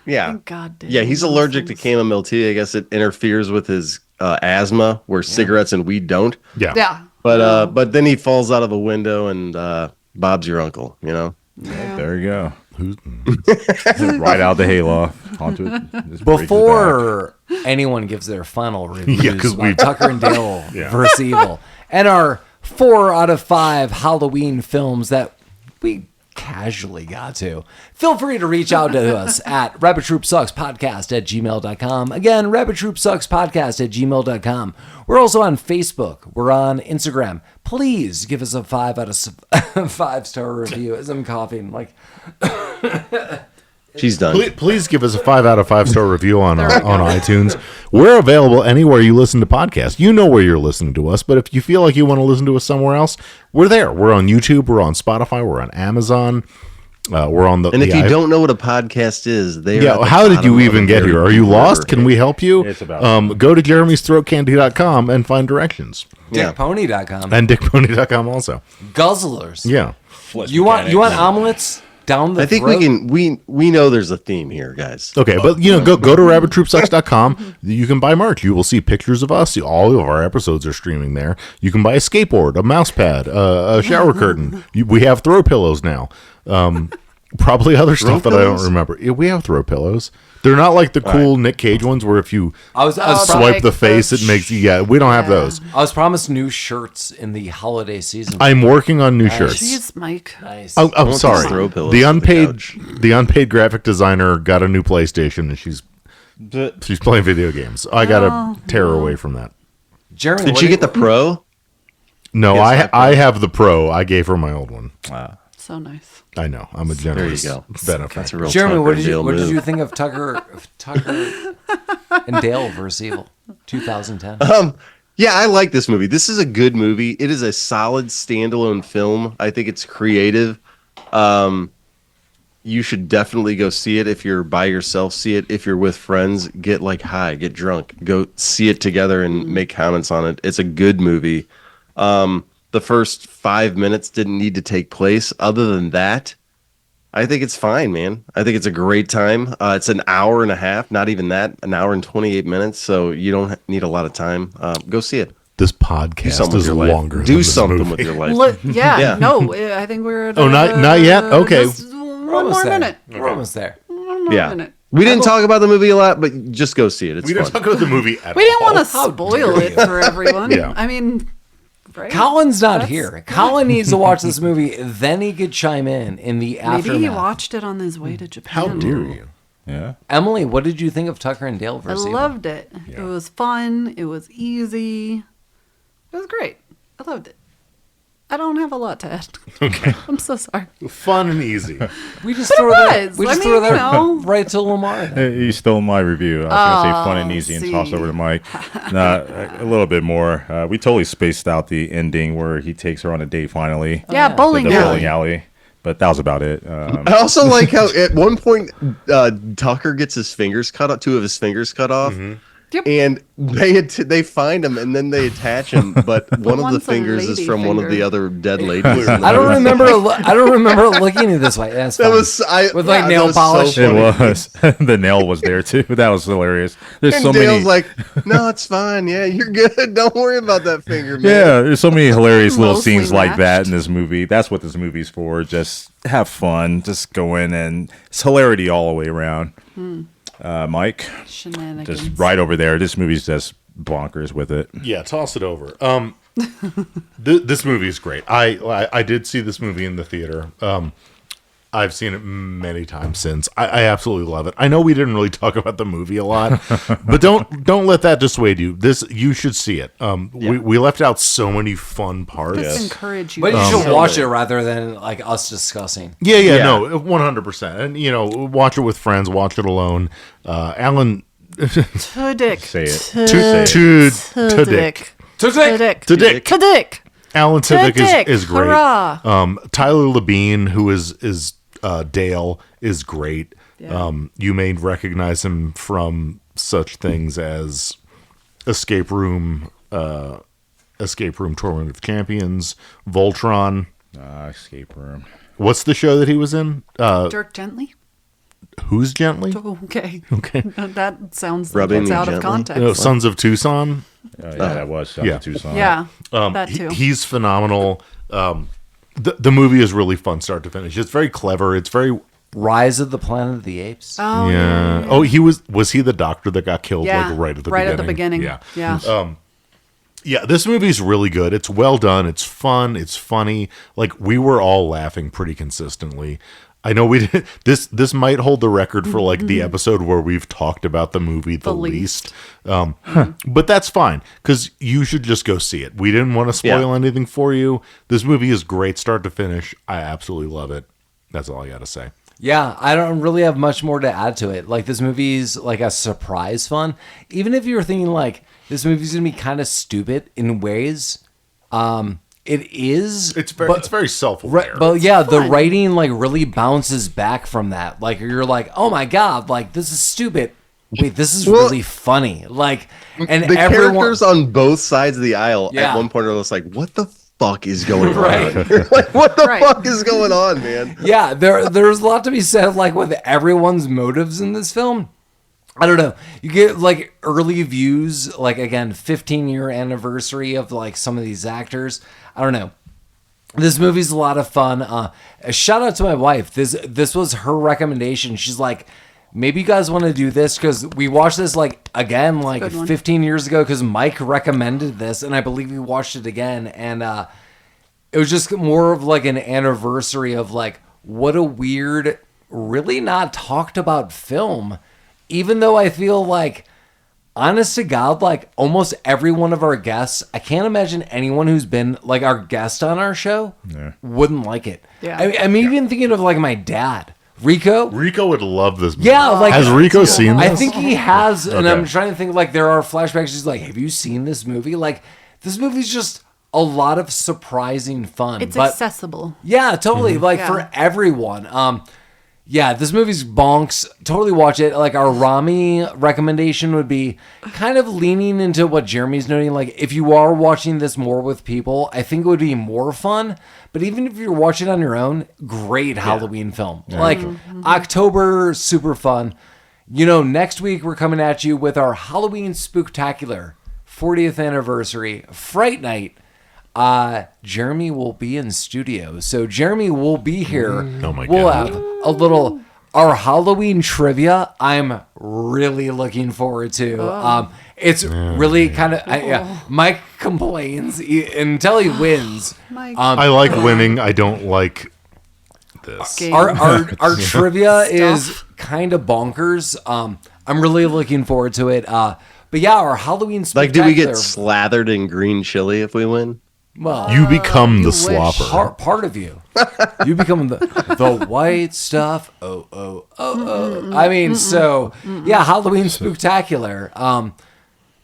yeah. God damn. Yeah, he's allergic to chamomile tea. I guess it interferes with his asthma, where cigarettes and weed don't. yeah. Yeah. But then he falls out of a window, and Bob's your uncle. You know. There you go. Right out the hayloft onto it. Just breaks his back. Before anyone gives their final reviews 'cause about we- Tucker and Dale Yeah. versus Evil and our 4 out of 5 Halloween films that we casually got to. Feel free to reach out to us at rabbittroopsuckspodcast@gmail.com. Again, rabbittroopsuckspodcast@gmail.com. We're also on Facebook. We're on Instagram. Please give us a 5 out of 5-star review as I'm coughing. Like, She's done. Please give us a 5 out of 5-star review on iTunes. We're available anywhere you listen to podcasts. You know where you're listening to us, but if you feel like you want to listen to us somewhere else, we're there. We're on YouTube. We're on Spotify. We're on Amazon. We're on the. And if you don't know what a podcast is, how did you even get here? Are you lost? Can we help you? It's about go to jeremy'sthroatcandy.com and find directions. Yeah. dickpony.com. And dickpony.com also. Guzzlers. Yeah. You want omelets down the I think throat? we know there's a theme here, guys. Okay, but go to rabbittroopsucks.com. You can buy merch. You will see pictures of us. All of our episodes are streaming there. You can buy a skateboard, a mouse pad, a shower curtain. We have throw pillows now. Probably other stuff that I don't remember. Yeah, we have throw pillows. They're not like the cool Nick Cage ones where if you I was swipe the face, it makes we don't have those. I was promised new shirts in the holiday season. I'm working on new shirts. Jeez, Mike. Nice. I'm these sorry. throw pillows The on the unpaid graphic designer got a new PlayStation and she's playing video games. I gotta tear her away from that. Jeremy, Did what you do get the Pro? No, Yes, I have the Pro. I gave her my old one. So nice. I know. I'm a generous There you go. benefactor. That's a real Jeremy, Tucker what did Dale you move. think of Tucker and Dale versus Evil 2010? Yeah, I like this movie. This is a good movie. It is a solid standalone film. I think it's creative. You should definitely go see it. If you're by yourself, see it. If you're with friends, get high, get drunk, go see it together and make comments on it. It's a good movie. The first 5 minutes didn't need to take place. Other than that, I think it's fine, man. I think it's a great time. It's an hour and a half, not even that, an hour and 28 minutes. So you don't need a lot of time. Go see it. This Do podcast something with is your life. longer. Do than this something movie. with your life. Yeah, no, I think we're at not yet? Okay. just one more almost there. minute. We're almost there. One more Yeah. minute. We didn't talk about the movie a lot, but just go see it. It's We didn't fun. talk about the movie at We didn't all. want to spoil it for everyone. Yeah. I mean, right? Colin's not That's- here. Colin needs to watch this movie, then he could chime in the aftermath. Maybe he watched it on his way to Japan. How dare you? Yeah. Emily, what did you think of Tucker and Dale I versus Evil? loved it. It was fun. It was easy. It was great. I loved it. I don't have a lot to add. Okay. I'm so sorry. Fun and easy. We just throw that. was. We I just mean, throw that you know. right to Lamar. then. You stole my review. I was going to say fun and easy and see. toss over to Mike. Nah, a little bit more. We totally spaced out the ending where he takes her on a date finally. Yeah, yeah. bowling The alley. bowling alley. But that was about it. I also like how at one point Tucker gets his fingers cut off, 2 of his fingers cut off, Yep. and they find him and then they attach him, but one of the One's a fingers is lady from one of the finger. other dead ladies. I don't remember. I don't remember looking at this way. That's That fine. was With, like, nail that was polish? So It funny. was. The nail was there too. That was hilarious. There's And so Dale's many. like, "No, it's fine. Yeah, you're good. Don't worry about that finger, man." Yeah, there's so many hilarious little Mostly scenes like that matched. in this movie. That's what this movie's for. Just have fun. Just go in and it's hilarity all the way around. Mike, Shenanigans. just right over there. This movie's just bonkers with it. Yeah, toss it over. This movie is great. I did see this movie in the theater. I've seen it many times since. I absolutely love it. I know we didn't really talk about the movie a lot, but don't let that dissuade you. You should see it. We left out so many fun parts. Just encourage you. But you to should see watch it. it rather than like us discussing. Yeah, no, 100%. And watch it with friends, watch it alone. Alan Tudyk. Say it. Tudyk. Tudyk. Alan Tudyk Tudyk. is great. Hurrah. Tyler Labine, who is Dale, is great. Yeah. You may recognize him from such things as Escape Room Tournament of Champions, Voltron. Escape room. What's the show that he was in? Dirk Gently. Who's Gently? Okay. Okay. That sounds like Rubbing it's me out of gently? context. Sons of Tucson. Yeah, that was Yeah. Tucson. Yeah. That too. He's phenomenal. The movie is really fun start to finish. It's very clever. It's very Rise of the Planet of the Apes. Oh, yeah. Oh, was he the doctor that got killed Yeah, like right at the right beginning? at the beginning. Yeah. Yeah. Yeah, this movie's really good. It's well done. It's fun. It's funny. Like, we were all laughing pretty consistently. I know we did. This might hold the record for like the episode where we've talked about the movie the least. But that's fine, because you should just go see it. We didn't want to spoil anything for you. This movie is great start to finish. I absolutely love it. That's all I got to say. Yeah, I don't really have much more to add to it. Like, this movie's like a surprise fun. Even if you were thinking like this movie's gonna be kind of stupid in ways, it is. It's very self-aware. But yeah, the writing like really bounces back from that. Like, you're like, oh my god, like this is stupid. Wait, this is really funny. Like, and the everyone, characters on both sides of the aisle Yeah. at one point are just like, what the fuck is going Right. on? You're like, what the Right. fuck is going on, man? yeah, there's a lot to be said like with everyone's motives in this film. I don't know. You get like early views, like again, 15-year anniversary of like some of these actors. I don't know. This movie's a lot of fun. A shout out to my wife. This was her recommendation. She's like, maybe you guys want to do this, because we watched this like again like good one. 15 years ago because Mike recommended this, and I believe we watched it again, and it was just more of like an anniversary of like what a weird, really not talked about film. Even though I feel like, honest to God, like almost every one of our guests, I can't imagine anyone who's been like our guest on our show wouldn't like it. Yeah. I'm even thinking of like my dad, Rico. Rico would love this movie. Yeah, like has Rico seen this? I think he has, and Okay. I'm trying to think like there are flashbacks. He's like, have you seen this movie? Like, this movie's just a lot of surprising fun. It's but accessible. yeah, totally. Like Yeah. for everyone. Yeah, this movie's bonks. Totally watch it. Like, our Rami recommendation would be kind of leaning into what Jeremy's noting. Like, if you are watching this more with people, I think it would be more fun. But even if you're watching on your own, great Halloween film. Like, October, super fun. You know, next week we're coming at you with our Halloween Spooktacular 40th anniversary Fright Night. Jeremy will be in studio, so Jeremy will be here. Oh my we'll God. have a little our Halloween trivia. I'm really looking forward to. It's really kind of Mike complains until he wins. Mike. I like winning. I don't like this. Game. Our trivia is kind of bonkers. I'm really looking forward to it. But yeah, our Halloween Like, do we get Spooktacular- slathered in green chili if we win? well, You become the wish. slopper. part of you. You become the white stuff. Oh. I mean, so yeah, Halloween Spooktacular.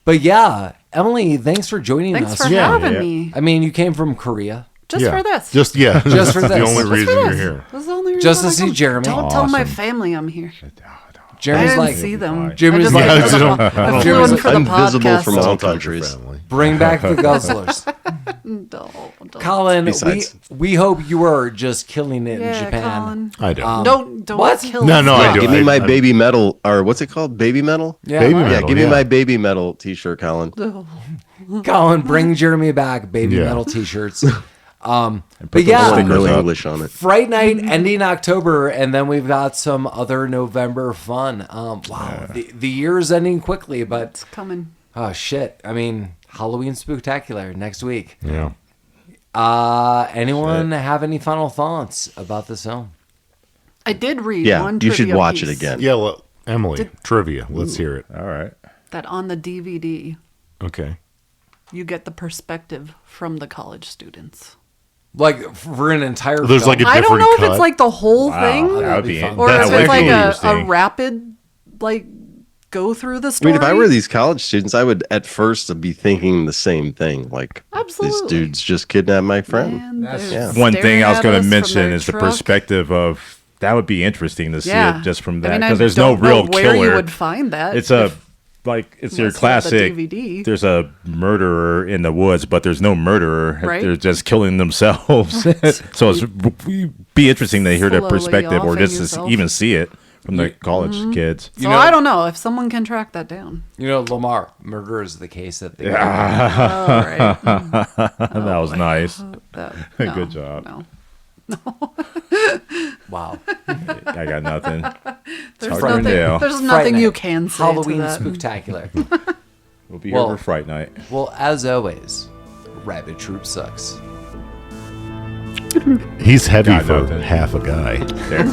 But yeah, Emily, thanks for joining Thanks us. for having me. I mean, you came from Korea Just for this. Just for that's this. the only Just reason for you're this. here. That's the only reason Just to I see come. Jeremy. Don't tell my Awesome. family I'm here. I Jeremy's didn't like, see them. Jeremy's I like, just Yeah, like, I don't- I flew Jeremy's in for the I'm visible podcast. from all Don't touch your countries. family. bring back the guzzlers. Don't. Colin, Besides- we hope you are just killing it in Yeah, Japan. Colin. I don't. Don't what? kill No, us. no, I Yeah, do. give me my I- baby metal, or what's it called? Baby metal? Yeah, Baby right. Yeah, metal, give me yeah. my baby metal t-shirt, Colin. Colin, bring Jeremy back, baby Yeah. metal t-shirts. But I yeah, want no stickers up. English on it. Fright Night ending October, and then we've got some other November fun. Wow, the year's ending quickly, but It's coming. oh shit! I mean, Halloween Spooktacular next week. Yeah. Anyone have any final thoughts about this film? I did read Yeah, one you should trivia watch it piece again. Yeah, well, Emily, trivia. Let's hear it. All right. that on the DVD, Okay. you get the perspective from the college students. Like for an entire There's film? like a I don't know if cut. it's like the whole Wow, thing, that would be be fun. or that if would it's be like a interesting. rapid, like, go through the I story. mean, if I were these college students, I would at first be thinking the same thing. Like, Absolutely. these dudes just kidnapped my friend. Man, That's- they're Yeah. One thing staring I was at going us to from mention their is the truck. perspective of that would be interesting to see Yeah. it just from I that mean, I because there's no don't know real where killer. you would find that. It's a if- like it's your unless you have the classic. DVD. There's a murderer in the woods, but there's no murderer. Right. They're just killing themselves. So it's be interesting to hear their Slowly perspective or offing just to yourself. even see it from the college kids. So I don't know if someone can track that down. You know, Lamar, murder is the case that they All right. That was nice. No, Good job. No. Wow. I got nothing. There's hard to nothing, tell. there's Fright nothing Night. you can say Halloween to that. Spooktacular. We'll be here for Fright Night. Well, as always, Rabbit Troop sucks. He's heavy Got for nothing. half a guy. There.